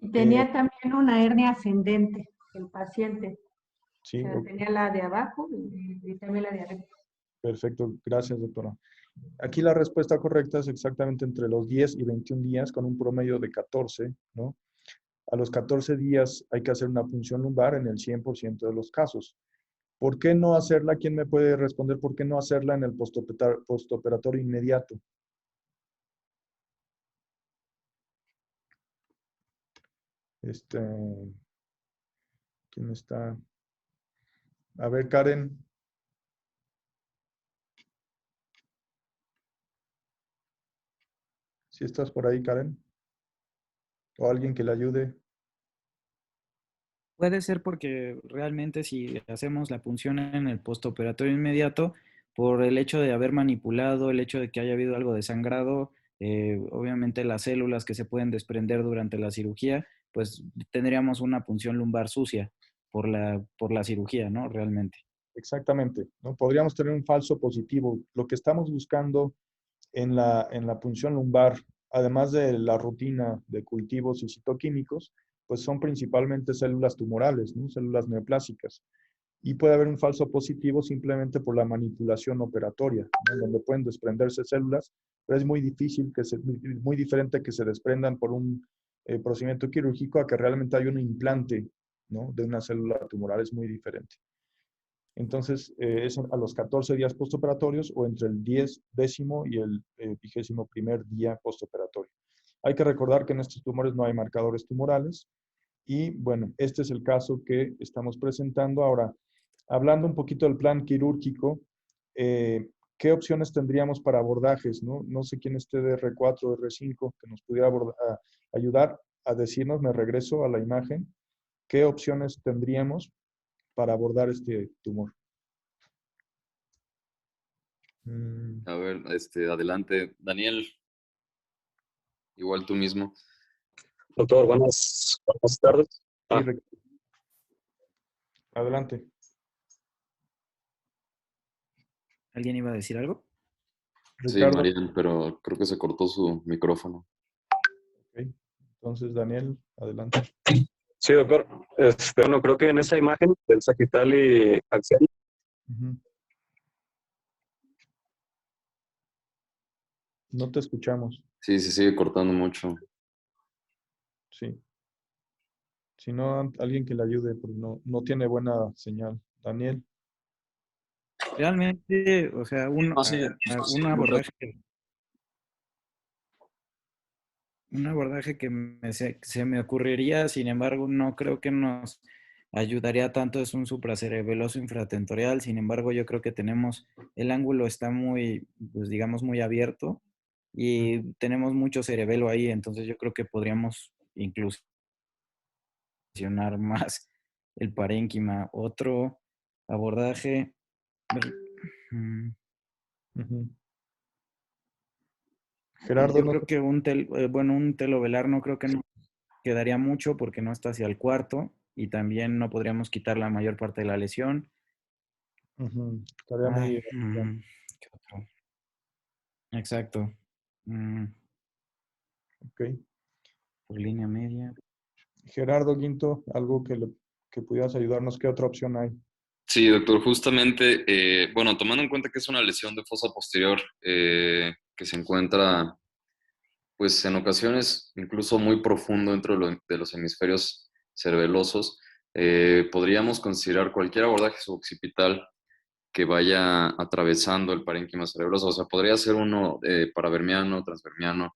Y tenía también una hernia ascendente, el paciente. Sí, O sea, tenía la de abajo y también la de arriba. perfecto. Gracias, doctora. Aquí la respuesta correcta es exactamente entre los 10 y 21 días con un promedio de 14, ¿no? A los 14 días hay que hacer una punción lumbar en el 100% de los casos. ¿Por qué no hacerla? ¿Quién me puede responder por qué no hacerla en el postoperatorio inmediato? ¿Quién está? A ver, Karen. Si estás por ahí, Karen. O alguien que le ayude. Puede ser porque realmente si hacemos la punción en el postoperatorio inmediato, por el hecho de haber manipulado, el hecho de que haya habido algo de sangrado, obviamente las células que se pueden desprender durante la cirugía, pues tendríamos una punción lumbar sucia por la cirugía, ¿no? Realmente. Exactamente, ¿no? Podríamos tener un falso positivo. Lo que estamos buscando en la punción lumbar, además de la rutina de cultivos y citoquímicos, pues son principalmente células tumorales, ¿no? Células neoplásicas. Y puede haber un falso positivo simplemente por la manipulación operatoria, ¿no? Donde pueden desprenderse células, pero es muy difícil, muy diferente que se desprendan por un procedimiento quirúrgico a que realmente hay un implante, ¿no? De una célula tumoral, es muy diferente. Entonces, es a los 14 días postoperatorios o entre el 10º y el 21º día postoperatorio. Hay que recordar que en estos tumores no hay marcadores tumorales y, bueno, este es el caso que estamos presentando. Ahora, hablando un poquito del plan quirúrgico, ¿qué opciones tendríamos para abordajes? No sé quién esté de R4 o R5 que nos pudiera ayudar a decirnos, me regreso a la imagen, ¿qué opciones tendríamos para abordar este tumor? A ver, adelante. Daniel, igual tú mismo. Doctor, buenas tardes. Sí, adelante. ¿Alguien iba a decir algo? Sí, Ricardo. Marian, pero creo que se cortó su micrófono. Ok. Entonces, Daniel, adelante. Sí, doctor. Bueno, creo que en esa imagen del sagital y axial. No te escuchamos. Sí, se sigue cortando mucho. Sí. Si no, alguien que le ayude, porque no tiene buena señal. Daniel. Realmente, o sea, un abordaje que se me ocurriría, sin embargo, no creo que nos ayudaría tanto, es un supracerebeloso infratentorial. Sin embargo, yo creo que el ángulo está muy, pues digamos, muy abierto y tenemos mucho cerebelo ahí, entonces yo creo que podríamos incluso funcionar más el parénquima. Otro abordaje. Gerardo, yo creo que un telovelar no creo que nos quedaría mucho porque no está hacia el cuarto y también no podríamos quitar la mayor parte de la lesión. Estaría muy... ¿Qué otro? Exacto. Ok. Por línea media. Gerardo Quinto, algo que pudieras ayudarnos, ¿qué otra opción hay? Sí, doctor, justamente, bueno, tomando en cuenta que es una lesión de fosa posterior que se encuentra, pues en ocasiones incluso muy profundo dentro de los hemisferios cerebelosos, podríamos considerar cualquier abordaje suboccipital que vaya atravesando el parénquima cerebroso. O sea, podría ser uno paravermiano, transvermiano,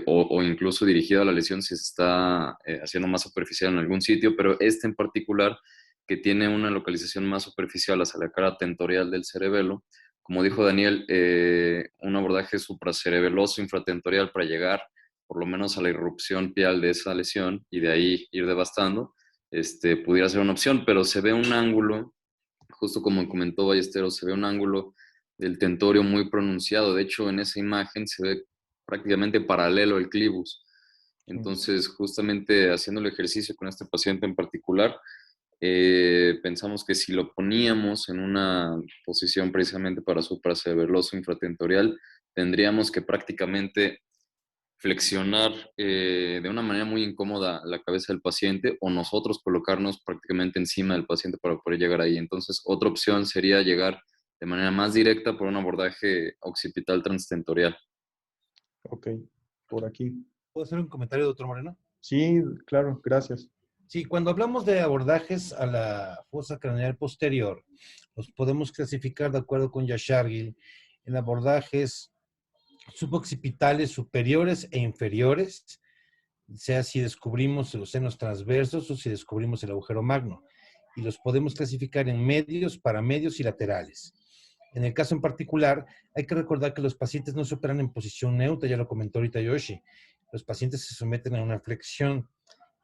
o incluso dirigido a la lesión si se está haciendo más superficial en algún sitio, pero este en particular, que tiene una localización más superficial hacia la cara tentorial del cerebelo, como dijo Daniel, un abordaje supracerebeloso infratentorial para llegar por lo menos a la irrupción pial de esa lesión y de ahí ir devastando, pudiera ser una opción, pero se ve un ángulo, justo como comentó Ballesteros, se ve un ángulo del tentorio muy pronunciado. De hecho, en esa imagen se ve prácticamente paralelo al clivus. Entonces, justamente haciendo el ejercicio con este paciente en particular, pensamos que si lo poníamos en una posición precisamente para supracerebeloso infratentorial, tendríamos que prácticamente flexionar de una manera muy incómoda la cabeza del paciente o nosotros colocarnos prácticamente encima del paciente para poder llegar ahí. Entonces, otra opción sería llegar de manera más directa por un abordaje occipital transtentorial. Ok, por aquí. ¿Puedo hacer un comentario, doctor Moreno? Sí, claro, gracias. Sí, cuando hablamos de abordajes a la fosa craneal posterior, los podemos clasificar de acuerdo con Yashargil en abordajes suboccipitales superiores e inferiores, sea si descubrimos los senos transversos o si descubrimos el agujero magno. Y los podemos clasificar en medios, paramedios y laterales. En el caso en particular, hay que recordar que los pacientes no se operan en posición neutra, ya lo comentó ahorita Yoshi. Los pacientes se someten a una flexión,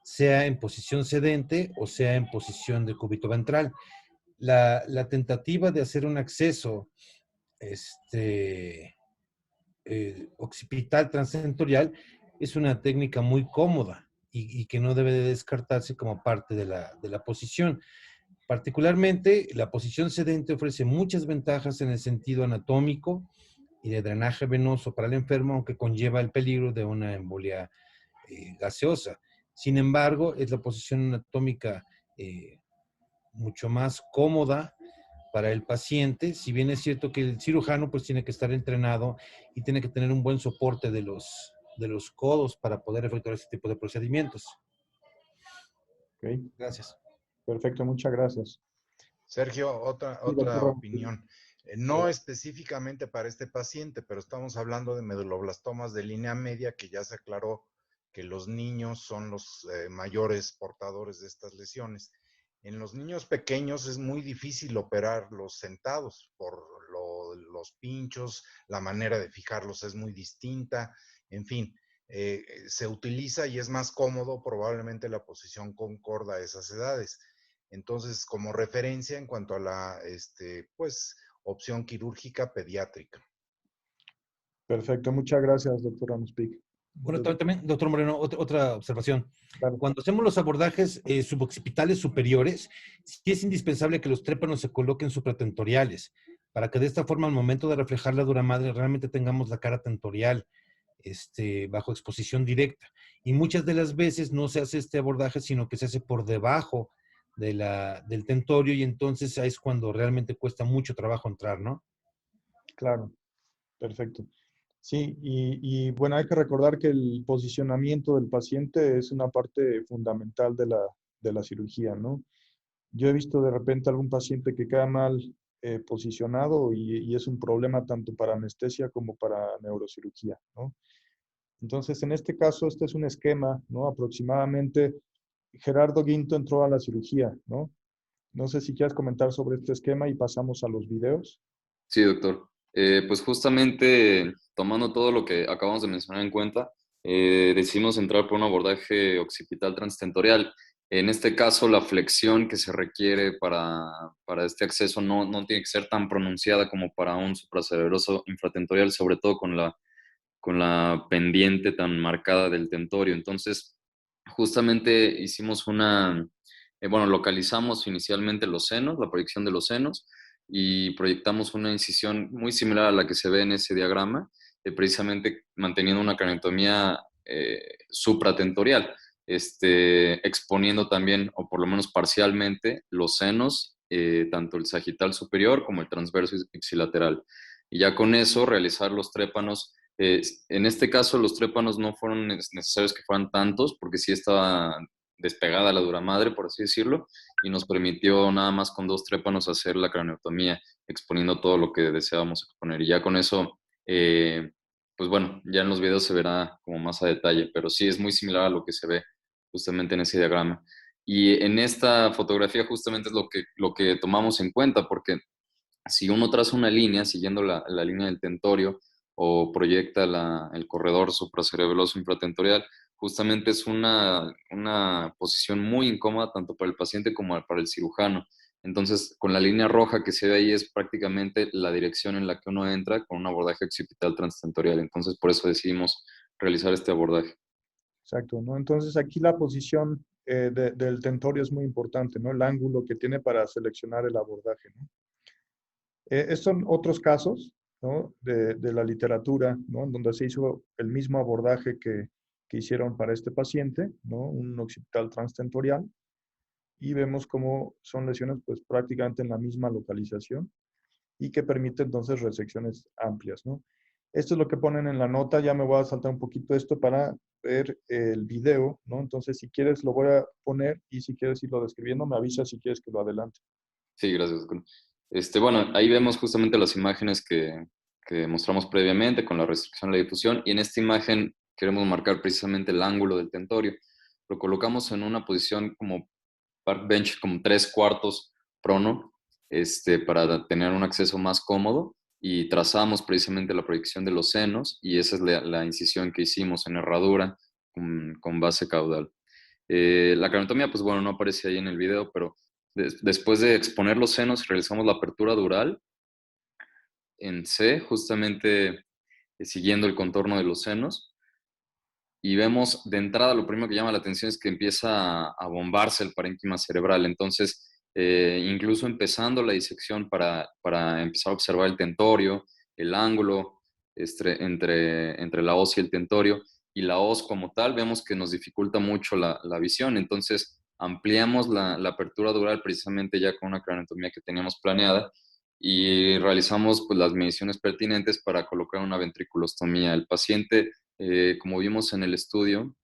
sea en posición sedente o sea en posición de cúbito ventral. La tentativa de hacer un acceso occipital transtentorial es una técnica muy cómoda y que no debe de descartarse como parte de la posición. Particularmente, la posición sedente ofrece muchas ventajas en el sentido anatómico y de drenaje venoso para el enfermo, aunque conlleva el peligro de una embolia gaseosa. Sin embargo, es la posición anatómica mucho más cómoda para el paciente, si bien es cierto que el cirujano pues tiene que estar entrenado y tiene que tener un buen soporte de los codos para poder efectuar este tipo de procedimientos. Ok. Gracias. Perfecto, muchas gracias. Sergio, otra opinión. No específicamente para este paciente, pero estamos hablando de meduloblastomas de línea media, que ya se aclaró que los niños son los mayores portadores de estas lesiones. En los niños pequeños es muy difícil operarlos sentados por los pinchos, la manera de fijarlos es muy distinta, en fin, se utiliza y es más cómodo probablemente la posición concorda a esas edades. Entonces, como referencia en cuanto a la opción quirúrgica pediátrica. Perfecto, muchas gracias, doctor Amuspic. Bueno, también, doctor Moreno, otra observación. Claro. Cuando hacemos los abordajes suboccipitales superiores, sí es indispensable que los trépanos se coloquen supratentoriales, para que de esta forma, al momento de reflejar la dura madre, realmente tengamos la cara tentorial, bajo exposición directa. Y muchas de las veces no se hace este abordaje, sino que se hace por debajo del tentorio, y entonces ahí es cuando realmente cuesta mucho trabajo entrar, ¿no? Claro, perfecto. Sí, y bueno, hay que recordar que el posicionamiento del paciente es una parte fundamental de la cirugía, ¿no? Yo he visto de repente algún paciente que queda mal posicionado y es un problema tanto para anestesia como para neurocirugía, ¿no? Entonces, en este caso, este es un esquema, ¿no? Aproximadamente, Gerardo Guinto entró a la cirugía, ¿no? No sé si quieres comentar sobre este esquema y pasamos a los videos. Sí, doctor. Pues justamente tomando todo lo que acabamos de mencionar en cuenta, decidimos entrar por un abordaje occipital transtentorial. En este caso, la flexión que se requiere para este acceso no tiene que ser tan pronunciada como para un supracerebroso infratentorial, sobre todo con la pendiente tan marcada del tentorio. Entonces, justamente hicimos localizamos inicialmente los senos, la proyección de los senos, y proyectamos una incisión muy similar a la que se ve en ese diagrama, precisamente manteniendo una craniotomía supratentorial, exponiendo también, o por lo menos parcialmente, los senos, tanto el sagital superior como el transverso ipsilateral. Y ya con eso realizar los trépanos. En este caso, los trépanos no fueron necesarios que fueran tantos, porque sí estaba despegada la dura madre, por así decirlo, y nos permitió nada más con 2 trépanos hacer la craniotomía, exponiendo todo lo que deseábamos exponer. Y ya con eso, pues bueno, ya en los videos se verá como más a detalle, pero sí es muy similar a lo que se ve justamente en ese diagrama. Y en esta fotografía justamente es lo que tomamos en cuenta, porque si uno traza una línea siguiendo la línea del tentorio o proyecta el corredor supracerebroso infratentorial, justamente es una posición muy incómoda tanto para el paciente como para el cirujano. Entonces, con la línea roja que se ve ahí es prácticamente la dirección en la que uno entra con un abordaje occipital transtentorial. Entonces, por eso decidimos realizar este abordaje. Exacto, ¿no? Entonces, aquí la posición del tentorio es muy importante, ¿no? El ángulo que tiene para seleccionar el abordaje, ¿no? Estos son otros casos, ¿no? de la literatura, ¿no? En donde se hizo el mismo abordaje que hicieron para este paciente, ¿no? Un occipital transtentorial, y vemos cómo son lesiones pues prácticamente en la misma localización y que permite entonces resecciones amplias, ¿no? Esto es lo que ponen en la nota. Ya me voy a saltar un poquito esto para ver el video, ¿no? Entonces, si quieres lo voy a poner, y si quieres irlo describiendo, me avisas si quieres que lo adelante. Sí, gracias. Bueno, ahí vemos justamente las imágenes que mostramos previamente con la restricción de la difusión, y en esta imagen queremos marcar precisamente el ángulo del tentorio. Lo colocamos en una posición como park bench, como 3/4 prono, para tener un acceso más cómodo, y trazamos precisamente la proyección de los senos, y esa es la incisión que hicimos en herradura con base caudal. La craniotomía, pues bueno, no aparece ahí en el video, pero después de exponer los senos, realizamos la apertura dural en C, justamente siguiendo el contorno de los senos. Y vemos de entrada, lo primero que llama la atención es que empieza a bombarse el parénquima cerebral. Entonces, incluso empezando la disección para empezar a observar el tentorio, el ángulo entre la hoz y el tentorio, y la hoz como tal, vemos que nos dificulta mucho la visión. Entonces, ampliamos la apertura dural precisamente ya con una craniotomía que teníamos planeada, y realizamos pues, las mediciones pertinentes para colocar una ventriculostomía. El paciente, como vimos en el estudio,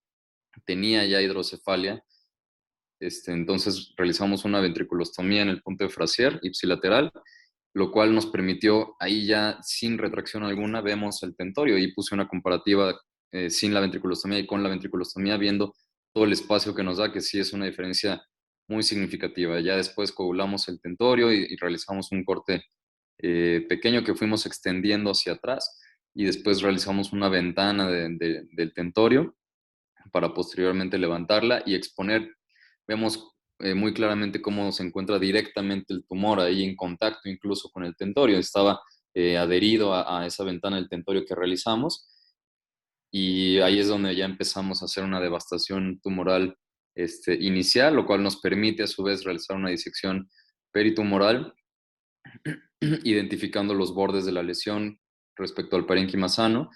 tenía ya hidrocefalia. Entonces realizamos una ventriculostomía en el punto de Frazier, ipsilateral, lo cual nos permitió, ahí ya sin retracción alguna, vemos el tentorio, y puse una comparativa sin la ventriculostomía y con la ventriculostomía, viendo todo el espacio que nos da, que sí es una diferencia muy significativa. Ya después coagulamos el tentorio y realizamos un corte pequeño que fuimos extendiendo hacia atrás, y después realizamos una ventana del tentorio para posteriormente levantarla y exponer. Vemos muy claramente cómo se encuentra directamente el tumor ahí en contacto incluso con el tentorio. Estaba adherido a esa ventana del tentorio que realizamos, y ahí es donde ya empezamos a hacer una devastación tumoral inicial, lo cual nos permite a su vez realizar una disección peritumoral, identificando los bordes de la lesión respecto al parénquima sano,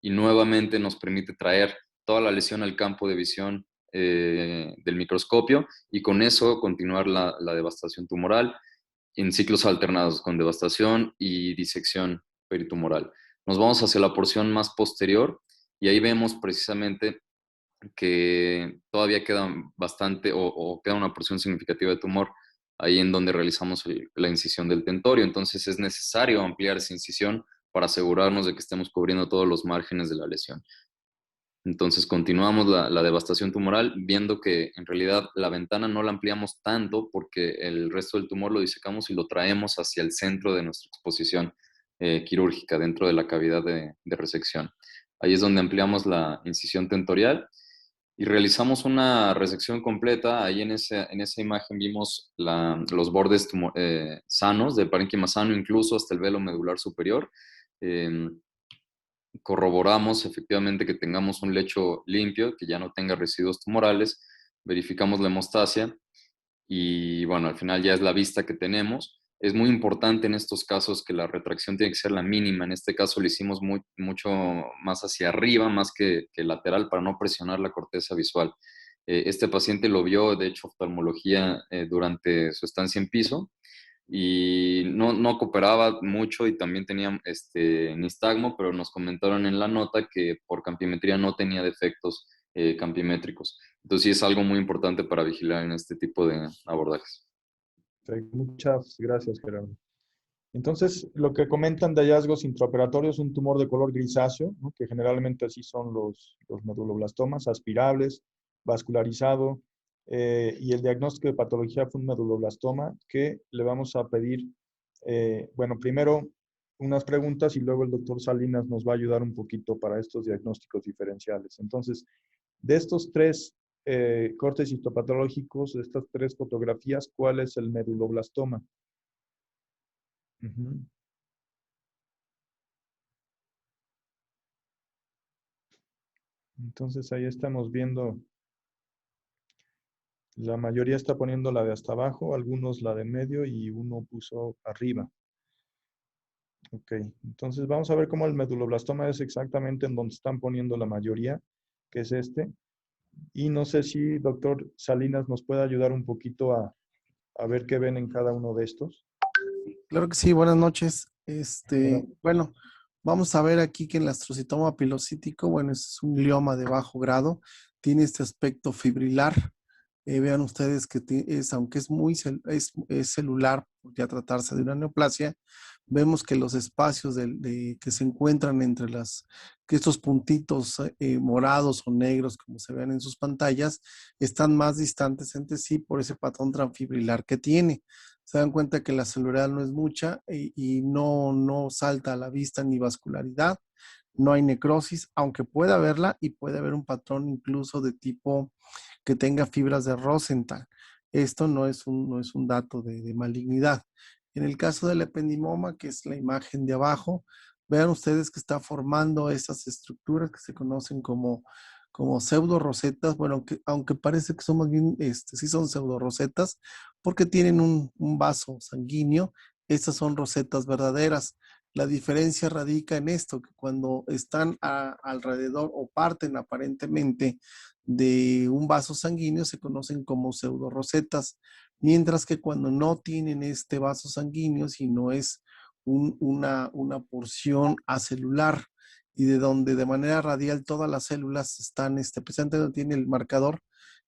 y nuevamente nos permite traer toda la lesión al campo de visión del microscopio, y con eso continuar la devastación tumoral en ciclos alternados con devastación y disección peritumoral. Nos vamos hacia la porción más posterior, y ahí vemos precisamente que todavía queda bastante o queda una porción significativa de tumor ahí en donde realizamos la incisión del tentorio. Entonces es necesario ampliar esa incisión para asegurarnos de que estemos cubriendo todos los márgenes de la lesión. Entonces continuamos la devastación tumoral, viendo que en realidad la ventana no la ampliamos tanto, porque el resto del tumor lo disecamos y lo traemos hacia el centro de nuestra exposición quirúrgica, dentro de la cavidad de resección. Ahí es donde ampliamos la incisión tentorial y realizamos una resección completa. Ahí en esa imagen vimos los bordes sanos del parénquima sano, incluso hasta el velo medular superior. Corroboramos efectivamente que tengamos un lecho limpio, que ya no tenga residuos tumorales, verificamos la hemostasia, y bueno, al final ya es la vista que tenemos. Es muy importante en estos casos que la retracción tiene que ser la mínima. En este caso lo hicimos mucho más hacia arriba, más que lateral, para no presionar la corteza visual. Este paciente lo vio, de hecho, oftalmología durante su estancia en piso, y no cooperaba mucho, y también tenía nistagmo, pero nos comentaron en la nota que por campimetría no tenía defectos campimétricos. Entonces sí es algo muy importante para vigilar en este tipo de abordajes. Muchas gracias, Gerardo. Entonces, lo que comentan de hallazgos intraoperatorios, un tumor de color grisáceo, ¿no? Que generalmente así son los meduloblastomas, aspirables, vascularizado, y el diagnóstico de patología fue un meduloblastoma, que le vamos a pedir, bueno, primero unas preguntas, y luego el doctor Salinas nos va a ayudar un poquito para estos diagnósticos diferenciales. Entonces, de estos tres cortes histopatológicos, de estas tres fotografías, ¿cuál es el meduloblastoma? Entonces ahí estamos viendo, la mayoría está poniendo la de hasta abajo, algunos la de medio, y uno puso arriba. Ok, entonces vamos a ver cómo el meduloblastoma es exactamente en donde están poniendo la mayoría, que es este. Y no sé si doctor Salinas nos puede ayudar un poquito a ver qué ven en cada uno de estos. Claro que sí, buenas noches. Bueno, vamos a ver aquí que el astrocitoma pilocítico, bueno, es un glioma de bajo grado, tiene este aspecto fibrilar. Vean ustedes que aunque es muy es celular, ya tratarse de una neoplasia, vemos que los espacios que se encuentran entre que estos puntitos morados o negros, como se ven en sus pantallas, están más distantes entre sí por ese patrón transfibrilar que tiene. Se dan cuenta que la celularidad no es mucha y no salta a la vista ni vascularidad, no hay necrosis, aunque puede haberla y puede haber un patrón incluso de tipo que tenga fibras de Rosenthal. Esto no es un dato de malignidad. En el caso del ependimoma, que es la imagen de abajo, vean ustedes que está formando esas estructuras que se conocen como pseudo rosetas. Bueno, aunque parece que son más bien, sí son pseudo rosetas, porque tienen un vaso sanguíneo. Estas son rosetas verdaderas. La diferencia radica en esto, que cuando están alrededor o parten aparentemente de un vaso sanguíneo se conocen como pseudorosetas, mientras que cuando no tienen este vaso sanguíneo, sino es una porción acelular y de donde de manera radial todas las células están presentes, donde tiene el marcador,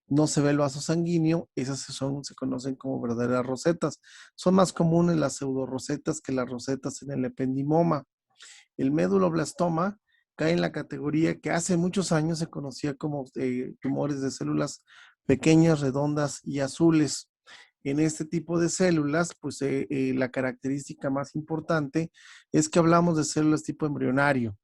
no se ve el vaso sanguíneo, esas se conocen como verdaderas rosetas. Son más comunes las pseudorosetas que las rosetas en el ependimoma. El méduloblastoma cae en la categoría que hace muchos años se conocía como tumores de células pequeñas, redondas y azules. En este tipo de células, pues la característica más importante es que hablamos de células tipo embrionario.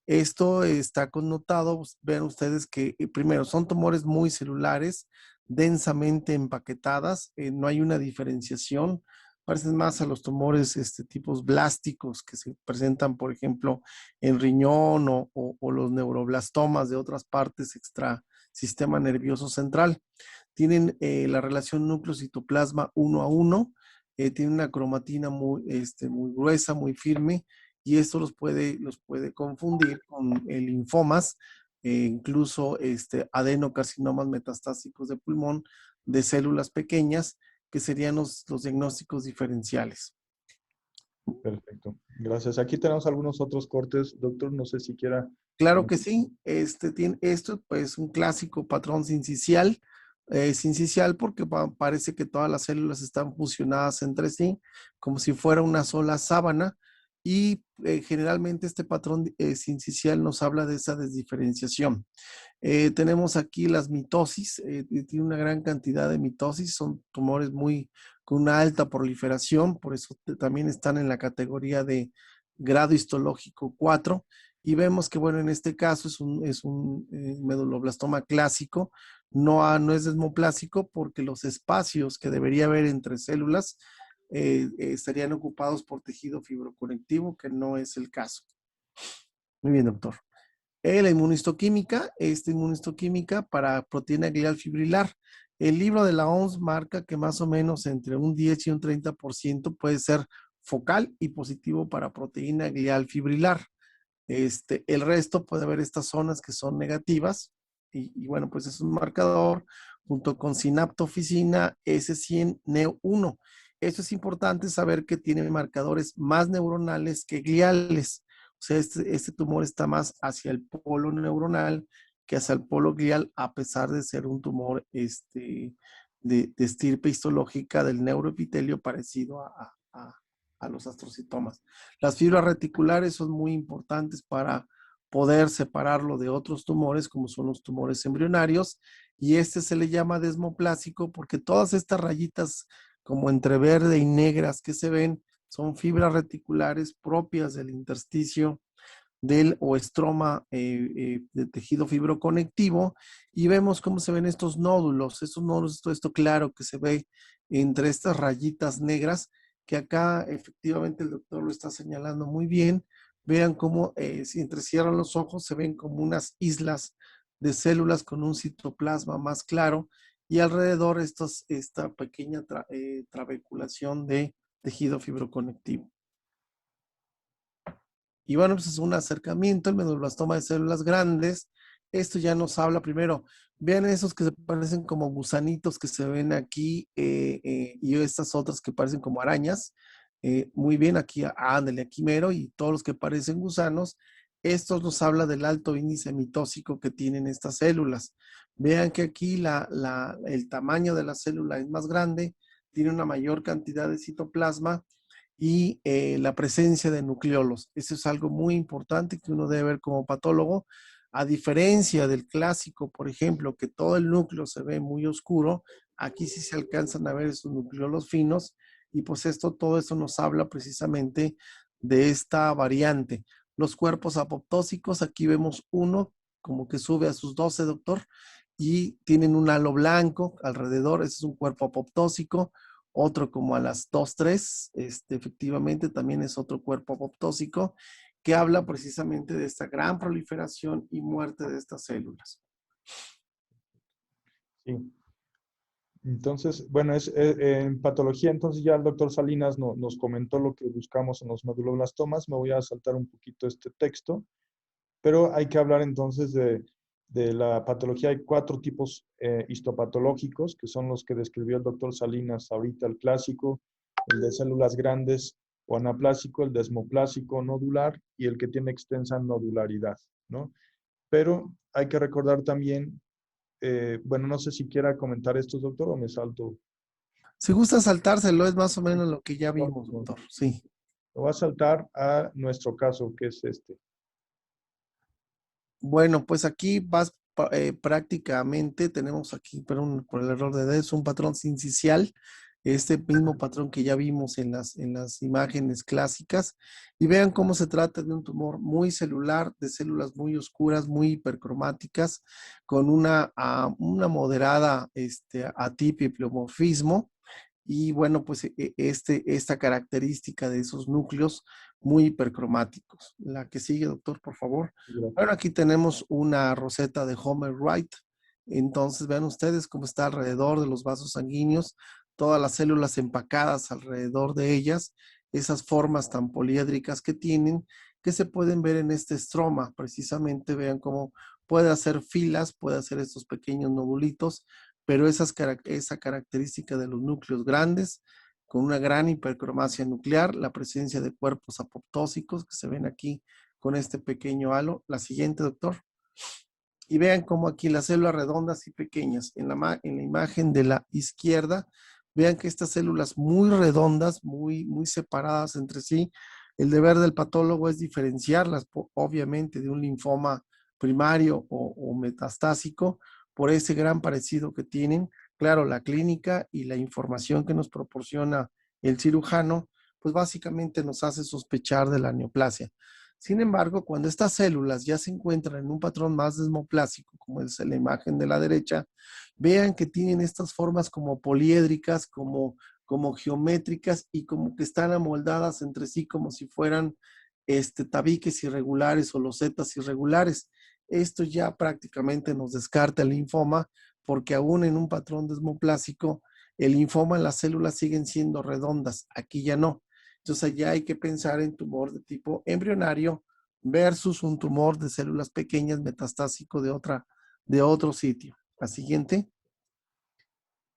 Esto está connotado, vean ustedes que primero son tumores muy celulares, densamente empaquetadas, no hay una diferenciación, parecen más a los tumores tipos blásticos que se presentan, por ejemplo, en riñón o los neuroblastomas de otras partes extra sistema nervioso central. Tienen la relación núcleo-citoplasma 1:1, tienen una cromatina muy gruesa, muy firme, y esto los puede confundir con linfomas, incluso adenocarcinomas metastásicos de pulmón de células pequeñas, que serían los diagnósticos diferenciales. Perfecto, gracias. Aquí tenemos algunos otros cortes, doctor, no sé si quiera. Claro que sí, esto pues un clásico patrón sincicial, porque parece que todas las células están fusionadas entre sí, como si fuera una sola sábana, y generalmente este patrón sincicial nos habla de esa desdiferenciación. Tenemos aquí las mitosis, tiene una gran cantidad de mitosis, son tumores con una alta proliferación, por eso también están en la categoría de grado histológico 4, y vemos que, bueno, en este caso es un meduloblastoma clásico, no es desmoplásico porque los espacios que debería haber entre células estarían ocupados por tejido fibroconectivo, que no es el caso. Muy bien, doctor. La inmunistoquímica, para proteína glial fibrilar. El libro de la OMS marca que más o menos entre un 10 y un 30% puede ser focal y positivo para proteína glial fibrilar. El resto puede haber estas zonas que son negativas y bueno, pues es un marcador junto con sinaptofisina S100-NEO1. Esto es importante saber que tiene marcadores más neuronales que gliales. O sea, este tumor está más hacia el polo neuronal que hacia el polo glial, a pesar de ser un tumor de estirpe histológica del neuroepitelio parecido a los astrocitomas. Las fibras reticulares son muy importantes para poder separarlo de otros tumores, como son los tumores embrionarios, y se le llama desmoplásico porque todas estas rayitas como entre verde y negras que se ven son fibras reticulares propias del intersticio o estroma de tejido fibroconectivo, y vemos cómo se ven estos nódulos, esto claro que se ve entre estas rayitas negras, que acá efectivamente el doctor lo está señalando muy bien. Vean cómo si entrecierran los ojos se ven como unas islas de células con un citoplasma más claro, y alrededor esta pequeña trabeculación de tejido fibroconectivo. Y bueno, pues es un acercamiento, el medulloblastoma de células grandes. Esto ya nos habla primero, vean esos que se parecen como gusanitos que se ven aquí, y estas otras que parecen como arañas. Muy bien, aquí, ándale, aquí mero, y todos los que parecen gusanos. Estos nos habla del alto índice mitósico que tienen estas células. Vean que aquí el tamaño de la célula es más grande, tiene una mayor cantidad de citoplasma, y la presencia de nucleolos. Eso es algo muy importante que uno debe ver como patólogo. A diferencia del clásico, por ejemplo, que todo el núcleo se ve muy oscuro, aquí sí se alcanzan a ver esos nucleolos finos y pues todo esto nos habla precisamente de esta variante. Los cuerpos apoptósicos, aquí vemos uno como que sube a sus 12, doctor, y tienen un halo blanco alrededor, ese es un cuerpo apoptósico. Otro como a las 2, 3, efectivamente también es otro cuerpo apoptósico que habla precisamente de esta gran proliferación y muerte de estas células. Sí. Entonces, bueno, en patología, entonces ya el doctor Salinas nos comentó lo que buscamos en los meduloblastomas. Me voy a saltar un poquito este texto, pero hay que hablar entonces de la patología. Hay 4 tipos histopatológicos, que son los que describió el doctor Salinas ahorita: el clásico, el de células grandes o anaplásico, el desmoplásico nodular y el que tiene extensa nodularidad, ¿no? Pero hay que recordar también, bueno, no sé si quiera comentar esto, doctor, o me salto. Si gusta saltárselo, es más o menos lo que ya vimos, doctor. Sí. Lo voy a saltar a nuestro caso, que es este. Bueno, pues aquí prácticamente tenemos aquí, perdón por el error de es un patrón sincicial, este mismo patrón que ya vimos en las imágenes clásicas, y vean cómo se trata de un tumor muy celular, de células muy oscuras, muy hipercromáticas, con una moderada atipipleomorfismo, y bueno, pues esta característica de esos núcleos muy hipercromáticos. La que sigue, doctor, por favor. Bueno, aquí tenemos una roseta de Homer Wright. Entonces, vean ustedes cómo está alrededor de los vasos sanguíneos, todas las células empacadas alrededor de ellas, esas formas tan poliédricas que tienen, que se pueden ver en este estroma. Precisamente, vean cómo puede hacer filas, puede hacer estos pequeños nodulitos, pero esa característica de los núcleos grandes, con una gran hipercromacia nuclear, la presencia de cuerpos apoptósicos que se ven aquí con este pequeño halo. La siguiente, doctor. Y vean cómo aquí las células redondas y pequeñas, en la imagen de la izquierda, vean que estas células muy redondas, muy separadas entre sí, el deber del patólogo es diferenciarlas, obviamente, de un linfoma primario o metastásico, por ese gran parecido que tienen. Claro, la clínica y la información que nos proporciona el cirujano, pues básicamente nos hace sospechar de la neoplasia. Sin embargo, cuando estas células ya se encuentran en un patrón más desmoplásico, como es la imagen de la derecha, vean que tienen estas formas como poliédricas, como geométricas y como que están amoldadas entre sí como si fueran tabiques irregulares o losetas irregulares. Esto ya prácticamente nos descarta el linfoma, porque aún en un patrón desmoplásico, el linfoma en las células siguen siendo redondas, aquí ya no. Entonces ya hay que pensar en tumor de tipo embrionario versus un tumor de células pequeñas metastásico de otro sitio. La siguiente.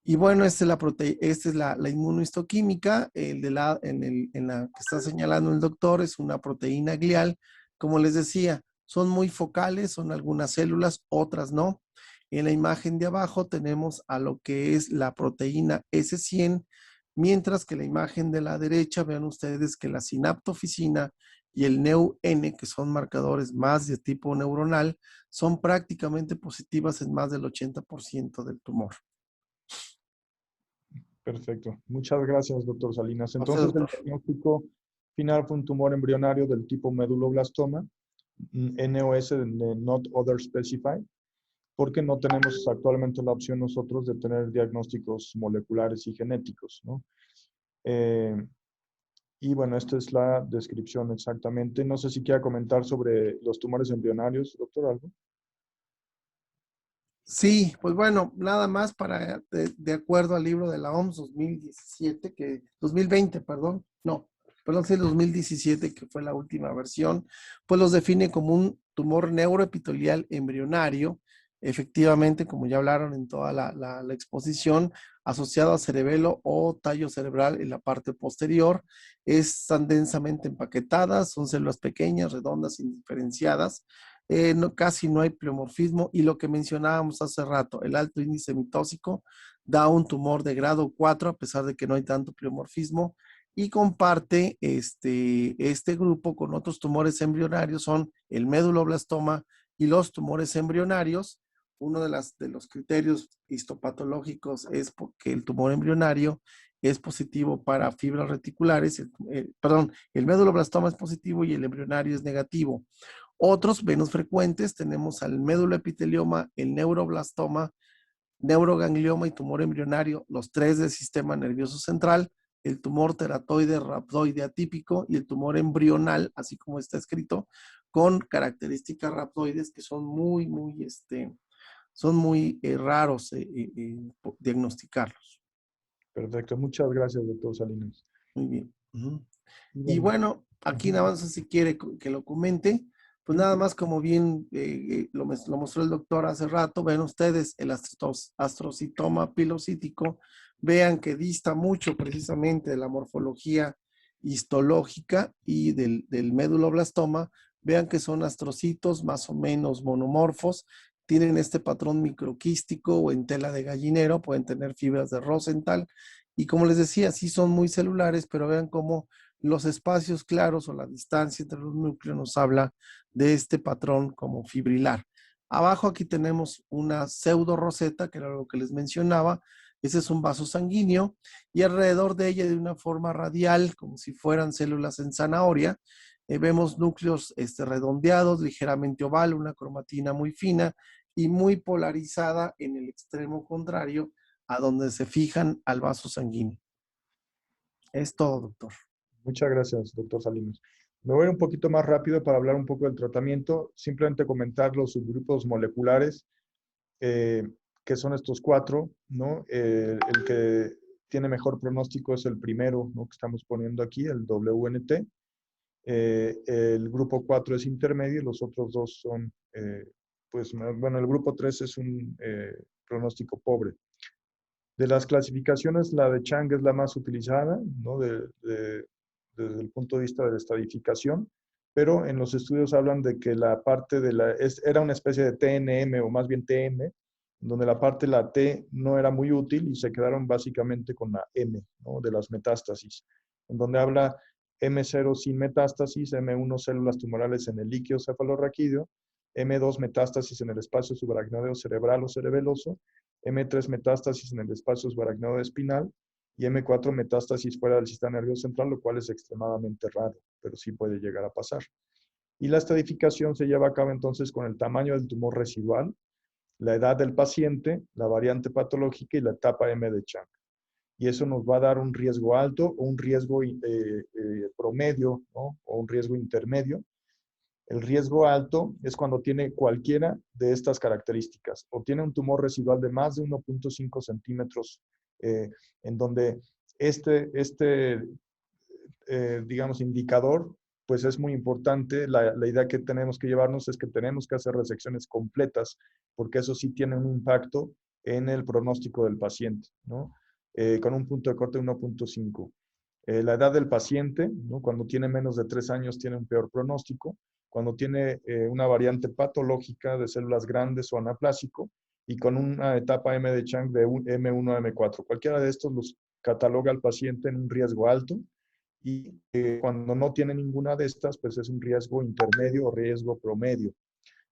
Y bueno, esta es la inmunohistoquímica, en la que está señalando el doctor, es una proteína glial. Como les decía, son muy focales, son algunas células, otras no. En la imagen de abajo tenemos a lo que es la proteína S100, mientras que la imagen de la derecha, vean ustedes que la sinaptoficina y el NEU-N, que son marcadores más de tipo neuronal, son prácticamente positivas en más del 80% del tumor. Perfecto. Muchas gracias, doctor Salinas. Entonces, el diagnóstico final fue un tumor embrionario del tipo meduloblastoma, NOS, Not Other Specified, porque no tenemos actualmente la opción nosotros de tener diagnósticos moleculares y genéticos, ¿no? Y bueno, esta es la descripción exactamente. No sé si quiera comentar sobre los tumores embrionarios, doctor, ¿algo? Sí, pues bueno, nada más para, de acuerdo al libro de la OMS 2020, perdón, sí, el 2017, que fue la última versión, pues los define como un tumor neuroepitelial embrionario, efectivamente, como ya hablaron en toda la exposición, asociado a cerebelo o tallo cerebral en la parte posterior, están densamente empaquetadas, son células pequeñas, redondas, indiferenciadas. Casi no hay pleomorfismo, y lo que mencionábamos hace rato, el alto índice mitóxico da un tumor de grado 4 a pesar de que no hay tanto pleomorfismo. y comparte este grupo con otros tumores embrionarios, son el méduloblastoma y los tumores embrionarios. Uno de los criterios histopatológicos es porque el tumor embrionario es positivo para fibras reticulares, el méduloblastoma es positivo y el embrionario es negativo. Otros menos frecuentes tenemos al méduloepitelioma, el neuroblastoma, neuroganglioma y tumor embrionario, los tres del sistema nervioso central, el tumor teratoide rhabdoide atípico y el tumor embrional, así como está escrito, con características rhabdoides que son muy raros diagnosticarlos. Perfecto, muchas gracias, doctor Salinas. Muy bien. Y bueno, aquí nada más si quiere que lo comente, pues nada más como bien lo mostró el doctor hace rato, ven ustedes el astrocitoma pilocítico, vean que dista mucho precisamente de la morfología histológica y del méduloblastoma, vean que son astrocitos más o menos monomorfos, tienen este patrón microquístico o en tela de gallinero, pueden tener fibras de Rosenthal, y como les decía, sí son muy celulares, pero vean cómo los espacios claros o la distancia entre los núcleos nos habla de este patrón como fibrilar. Abajo aquí tenemos una pseudo roseta, que era lo que les mencionaba. Ese es un vaso sanguíneo y alrededor de ella de una forma radial, como si fueran células en zanahoria, vemos núcleos redondeados, ligeramente oval, una cromatina muy fina y muy polarizada en el extremo contrario a donde se fijan al vaso sanguíneo. Es todo, doctor. Muchas gracias, doctor Salinas. Me voy un poquito más rápido para hablar un poco del tratamiento. Simplemente comentar los subgrupos moleculares, que son estos 4, ¿no? El que tiene mejor pronóstico es el primero, ¿no?, que estamos poniendo aquí, el WNT. El grupo 4 es intermedio y los otros 2 son, bueno, el grupo 3 es un pronóstico pobre. De las clasificaciones, la de Chang es la más utilizada, ¿no?, desde el punto de vista de la estadificación, pero en los estudios hablan de que la parte era una especie de TNM o más bien TM, donde la parte de la T no era muy útil y se quedaron básicamente con la M, ¿no?, de las metástasis, en donde habla M0 sin metástasis, M1 células tumorales en el líquido cefalorraquídeo, M2 metástasis en el espacio subaracnoideo cerebral o cerebeloso, M3 metástasis en el espacio subaracnoideo espinal y M4 metástasis fuera del sistema nervioso central, lo cual es extremadamente raro, pero sí puede llegar a pasar. Y la estadificación se lleva a cabo entonces con el tamaño del tumor residual, la edad del paciente, la variante patológica y la etapa M de Chang. Y eso nos va a dar un riesgo alto o un riesgo promedio, ¿no?, o un riesgo intermedio. El riesgo alto es cuando tiene cualquiera de estas características o tiene un tumor residual de más de 1.5 centímetros, en donde digamos, indicador, pues es muy importante. La idea que tenemos que llevarnos es que tenemos que hacer resecciones completas, porque eso sí tiene un impacto en el pronóstico del paciente, ¿no? Con un punto de corte de 1.5. La edad del paciente, ¿no?, cuando tiene menos de 3 años tiene un peor pronóstico. Cuando tiene una variante patológica de células grandes o anaplásico y con una etapa M de Chang de M1 a M4. Cualquiera de estos los cataloga al paciente en un riesgo alto y cuando no tiene ninguna de estas, pues es un riesgo intermedio o riesgo promedio.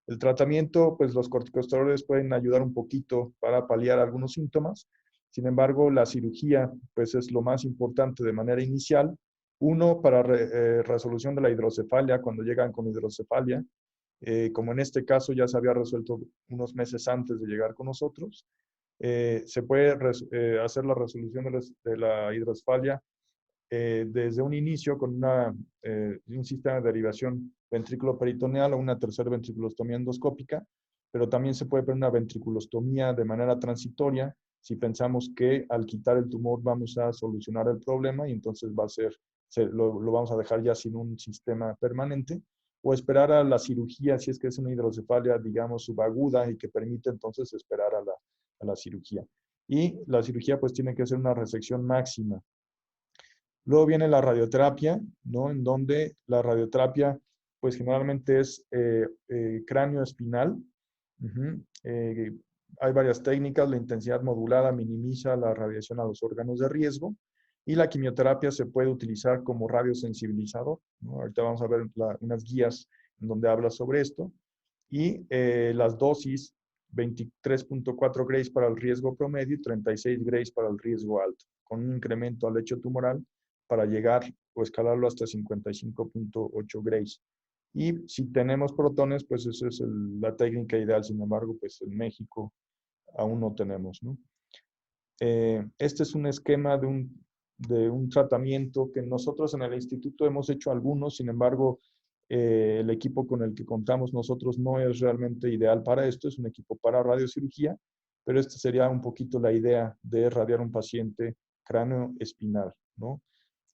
El tratamiento, pues los corticosteroides pueden ayudar un poquito para paliar algunos síntomas. Sin embargo, la cirugía, pues es lo más importante de manera inicial. Uno, para resolución de la hidrocefalia, cuando llegan con hidrocefalia, como en este caso ya se había resuelto unos meses antes de llegar con nosotros, se puede hacer la resolución de la hidrocefalia desde un inicio con un sistema de derivación ventrículo-peritoneal o una tercera ventriculostomía endoscópica, pero también se puede poner una ventriculostomía de manera transitoria si pensamos que al quitar el tumor vamos a solucionar el problema y entonces lo vamos a dejar ya sin un sistema permanente, o esperar a la cirugía si es que es una hidrocefalia, digamos, subaguda y que permite entonces esperar a la cirugía. Y la cirugía pues tiene que ser una resección máxima. Luego viene la radioterapia, ¿no?, en donde la radioterapia pues generalmente es cráneo espinal. Hay varias técnicas. La intensidad modulada minimiza la radiación a los órganos de riesgo Y la quimioterapia se puede utilizar como radiosensibilizador, ¿no? Ahorita vamos a ver unas guías en donde habla sobre esto. Y las dosis, 23.4 grays para el riesgo promedio y 36 grays para el riesgo alto, con un incremento al hecho tumoral para llegar o escalarlo hasta 55.8 grays. Y si tenemos protones, pues esa es la técnica ideal. Sin embargo, pues en México aún no tenemos, ¿no? Este es un esquema de un tratamiento que nosotros en el instituto hemos hecho algunos. Sin embargo, el equipo con el que contamos nosotros no es realmente ideal para esto. Es un equipo para radiocirugía, pero esta sería un poquito la idea de radiar un paciente cráneo espinal, ¿no?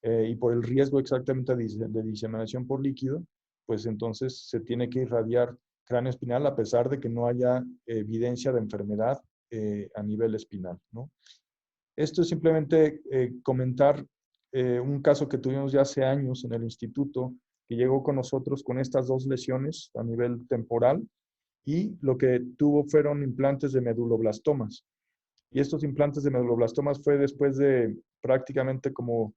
Y por el riesgo exactamente de diseminación por líquido, pues entonces se tiene que irradiar cráneo espinal a pesar de que no haya evidencia de enfermedad a nivel espinal, ¿no? Esto es simplemente comentar un caso que tuvimos ya hace años en el instituto, que llegó con nosotros con estas dos lesiones a nivel temporal, y lo que tuvo fueron implantes de meduloblastomas. Y estos implantes de meduloblastomas fue después de prácticamente como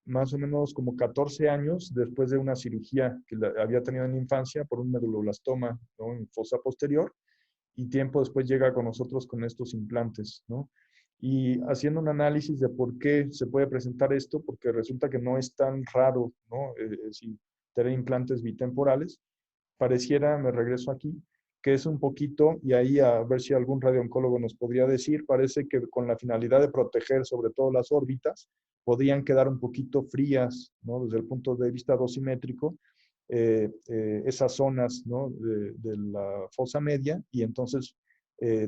más o menos como 14 años después de una cirugía que había tenido en la infancia por un meduloblastoma, ¿no?, en fosa posterior, y tiempo después llega con nosotros con estos implantes, ¿no? Y haciendo un análisis de por qué se puede presentar esto, porque resulta que no es tan raro, ¿no? Si tener implantes bitemporales, pareciera, me regreso aquí, que es un poquito, y ahí a ver si algún radiooncólogo nos podría decir, parece que con la finalidad de proteger sobre todo las órbitas, podrían quedar un poquito frías, ¿no?, desde el punto de vista dosimétrico, esas zonas, ¿no?, de la fosa media, y entonces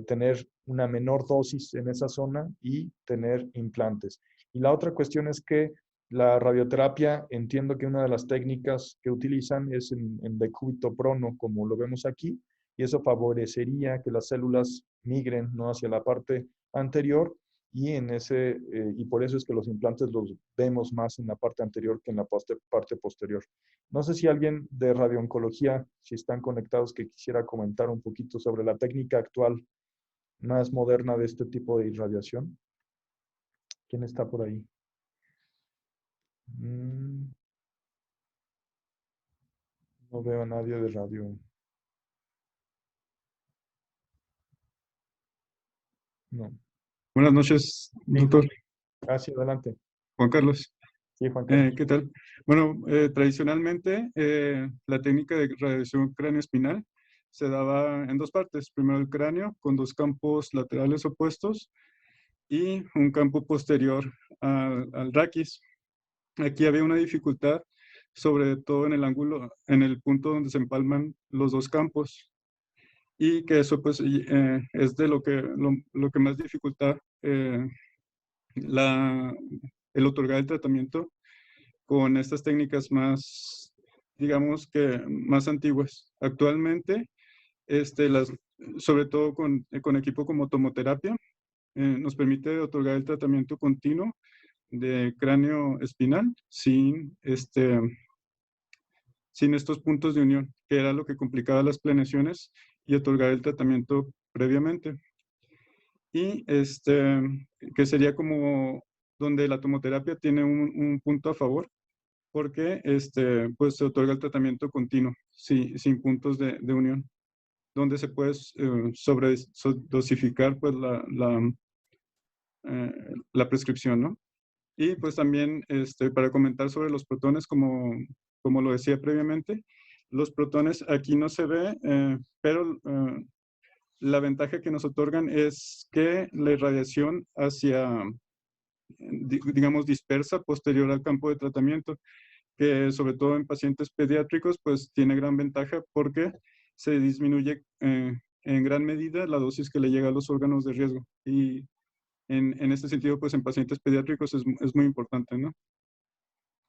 tener una menor dosis en esa zona y tener implantes. Y la otra cuestión es que la radioterapia, entiendo que una de las técnicas que utilizan es en decúbito prono, como lo vemos aquí, y eso favorecería que las células migren, ¿no?, hacia la parte anterior, y por eso es que los implantes los vemos más en la parte anterior que en la parte posterior. No sé si alguien de radiooncología, si están conectados, que quisiera comentar un poquito sobre la técnica actual más moderna de este tipo de irradiación. ¿Quién está por ahí? No veo a nadie de radio. No. Buenas noches, doctor. Sí, adelante. Juan Carlos. Sí, Juan Carlos. ¿Qué tal? Bueno, tradicionalmente la técnica de radiación cráneoespinal se daba en dos partes. Primero el cráneo con dos campos laterales opuestos y un campo posterior al raquis. Aquí había una dificultad, sobre todo en el ángulo, en el punto donde se empalman los dos campos. Y que eso pues es de lo que más dificulta el otorgar el tratamiento con estas técnicas más, digamos que más antiguas. Actualmente, sobre todo con equipo como tomoterapia, nos permite otorgar el tratamiento continuo de cráneo espinal sin estos puntos de unión, que era lo que complicaba las planeaciones y otorgar el tratamiento previamente. Y que sería como donde la tomoterapia tiene un punto a favor, porque pues se otorga el tratamiento continuo, sin puntos de unión, donde se puede dosificar pues la prescripción, ¿no? Y pues también para comentar sobre los protones, como lo decía previamente, los protones aquí no se ve, pero la ventaja que nos otorgan es que la irradiación digamos, dispersa posterior al campo de tratamiento, que sobre todo en pacientes pediátricos, pues tiene gran ventaja porque se disminuye en gran medida la dosis que le llega a los órganos de riesgo. Y en este sentido, pues en pacientes pediátricos es muy importante, ¿no?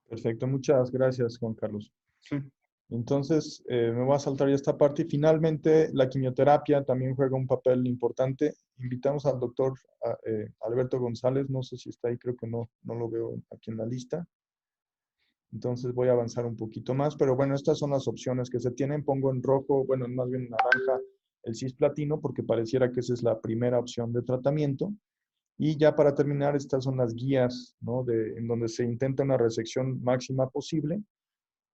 Perfecto, muchas gracias, Juan Carlos. Sí. Entonces, me voy a saltar ya esta parte. Y finalmente, la quimioterapia también juega un papel importante. Invitamos al doctor Alberto González, no sé si está ahí, creo que no lo veo aquí en la lista. Entonces voy a avanzar un poquito más, pero bueno, estas son las opciones que se tienen. Pongo en rojo, bueno, más bien en naranja, el cisplatino, porque pareciera que esa es la primera opción de tratamiento. Y ya para terminar, estas son las guías, ¿no? En donde se intenta una resección máxima posible.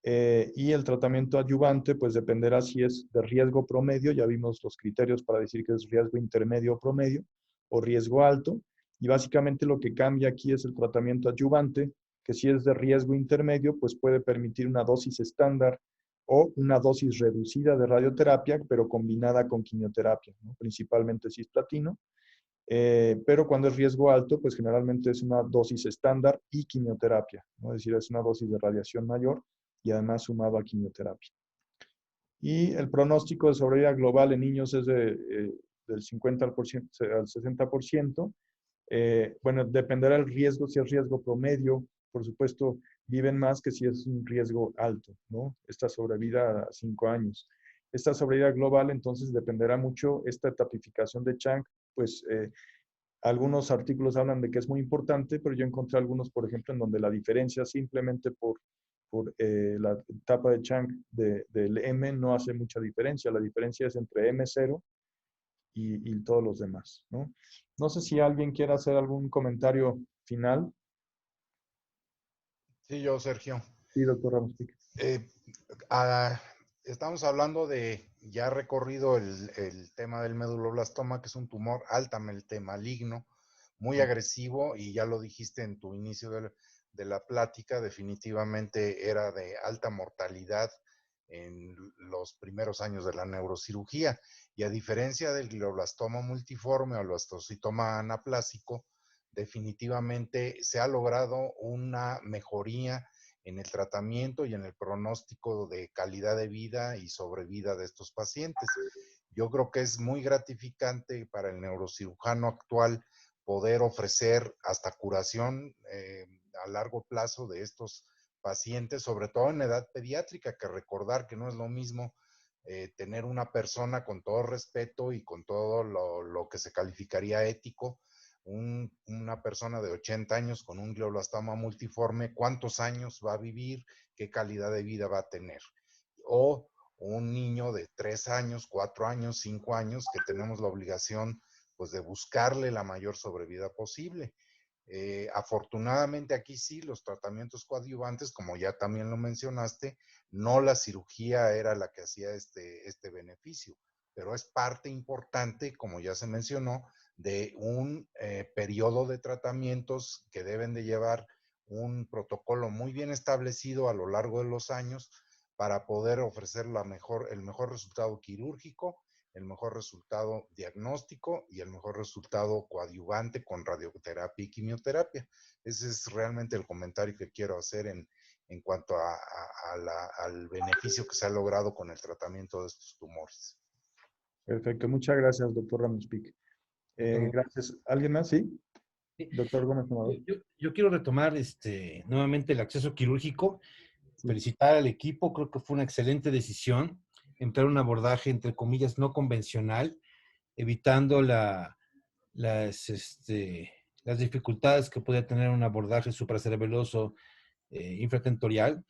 Y el tratamiento adyuvante, pues dependerá si es de riesgo promedio, ya vimos los criterios para decir que es riesgo intermedio o promedio, o riesgo alto, y básicamente lo que cambia aquí es el tratamiento adyuvante, que si es de riesgo intermedio, pues puede permitir una dosis estándar o una dosis reducida de radioterapia, pero combinada con quimioterapia, ¿no? Principalmente cisplatino. Pero cuando es riesgo alto, pues generalmente es una dosis estándar y quimioterapia, ¿no? Es decir, es una dosis de radiación mayor y además sumado a quimioterapia. Y el pronóstico de sobrevida global en niños es del 50% al 60%. Bueno, dependerá del riesgo, si es riesgo promedio, por supuesto, viven más que si es un riesgo alto, ¿no? Esta sobrevida a 5 años. Esta sobrevida global, entonces, dependerá mucho, esta etapificación de Chang, pues algunos artículos hablan de que es muy importante, pero yo encontré algunos, por ejemplo, en donde la diferencia simplemente por la etapa de Chang del M no hace mucha diferencia. La diferencia es entre M0 y todos los demás, ¿no? No sé si alguien quiere hacer algún comentario final. Sí, yo, Sergio. Sí, doctor Ramos. Estamos hablando de ya recorrido el tema del meduloblastoma, que es un tumor altamente maligno, muy agresivo, y ya lo dijiste en tu inicio de la plática, definitivamente era de alta mortalidad en los primeros años de la neurocirugía. Y a diferencia del glioblastoma multiforme o el blastocitoma anaplásico, definitivamente se ha logrado una mejoría en el tratamiento y en el pronóstico de calidad de vida y sobrevida de estos pacientes. Yo creo que es muy gratificante para el neurocirujano actual poder ofrecer hasta curación a largo plazo de estos pacientes, sobre todo en edad pediátrica, que recordar que no es lo mismo tener una persona, con todo respeto y con todo lo que se calificaría ético, una persona de 80 años con un glioblastoma multiforme, ¿cuántos años va a vivir? ¿Qué calidad de vida va a tener? O un niño de 3 años, 4 años, 5 años, que tenemos la obligación, pues, de buscarle la mayor sobrevida posible. Afortunadamente aquí sí, los tratamientos coadyuvantes, como ya también lo mencionaste, no la cirugía era la que hacía este beneficio, pero es parte importante, como ya se mencionó, de un periodo de tratamientos que deben de llevar un protocolo muy bien establecido a lo largo de los años para poder ofrecer el mejor resultado quirúrgico, el mejor resultado diagnóstico y el mejor resultado coadyuvante con radioterapia y quimioterapia. Ese es realmente el comentario que quiero hacer en cuanto al beneficio que se ha logrado con el tratamiento de estos tumores. Perfecto, muchas gracias, doctor Ramos Pic. Gracias. ¿Alguien más? Sí. Doctor Gómez Amador. Yo quiero retomar nuevamente el acceso quirúrgico, felicitar al equipo, creo que fue una excelente decisión, entrar a un abordaje, entre comillas, no convencional, evitando las dificultades que puede tener un abordaje supracerebeloso infratentorial.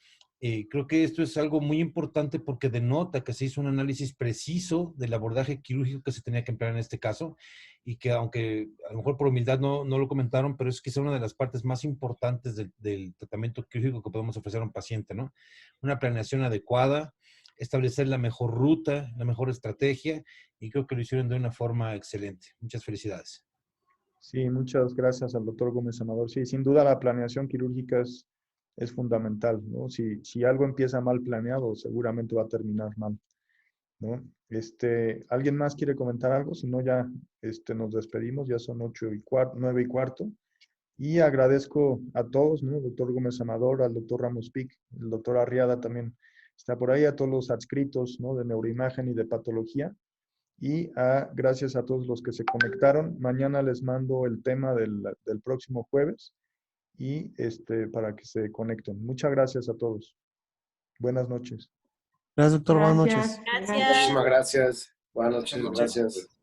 Creo que esto es algo muy importante porque denota que se hizo un análisis preciso del abordaje quirúrgico que se tenía que emplear en este caso, y que, aunque a lo mejor por humildad no lo comentaron, pero es quizá una de las partes más importantes del tratamiento quirúrgico que podemos ofrecer a un paciente, ¿no? Una planeación adecuada, establecer la mejor ruta, la mejor estrategia, y creo que lo hicieron de una forma excelente. Muchas felicidades. Sí, muchas gracias al doctor Gómez Amador. Sí, sin duda la planeación quirúrgica es fundamental, ¿no? Si algo empieza mal planeado, seguramente va a terminar mal, ¿no? ¿Alguien más quiere comentar algo? Si no, ya nos despedimos, ya son 9:15. Y agradezco a todos, ¿no? Doctor Gómez Amador, al doctor Ramos Pic, el doctor Arriada también está por ahí, a todos los adscritos, ¿no? De neuroimagen y de patología. Y gracias a todos los que se conectaron. Mañana les mando el tema del próximo jueves y para que se conecten. Muchas gracias a todos. Buenas noches. Gracias, doctor. Buenas noches. Muchísimas gracias. Buenas noches. Gracias.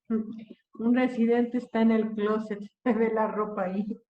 Un residente está en el closet, se ve la ropa ahí.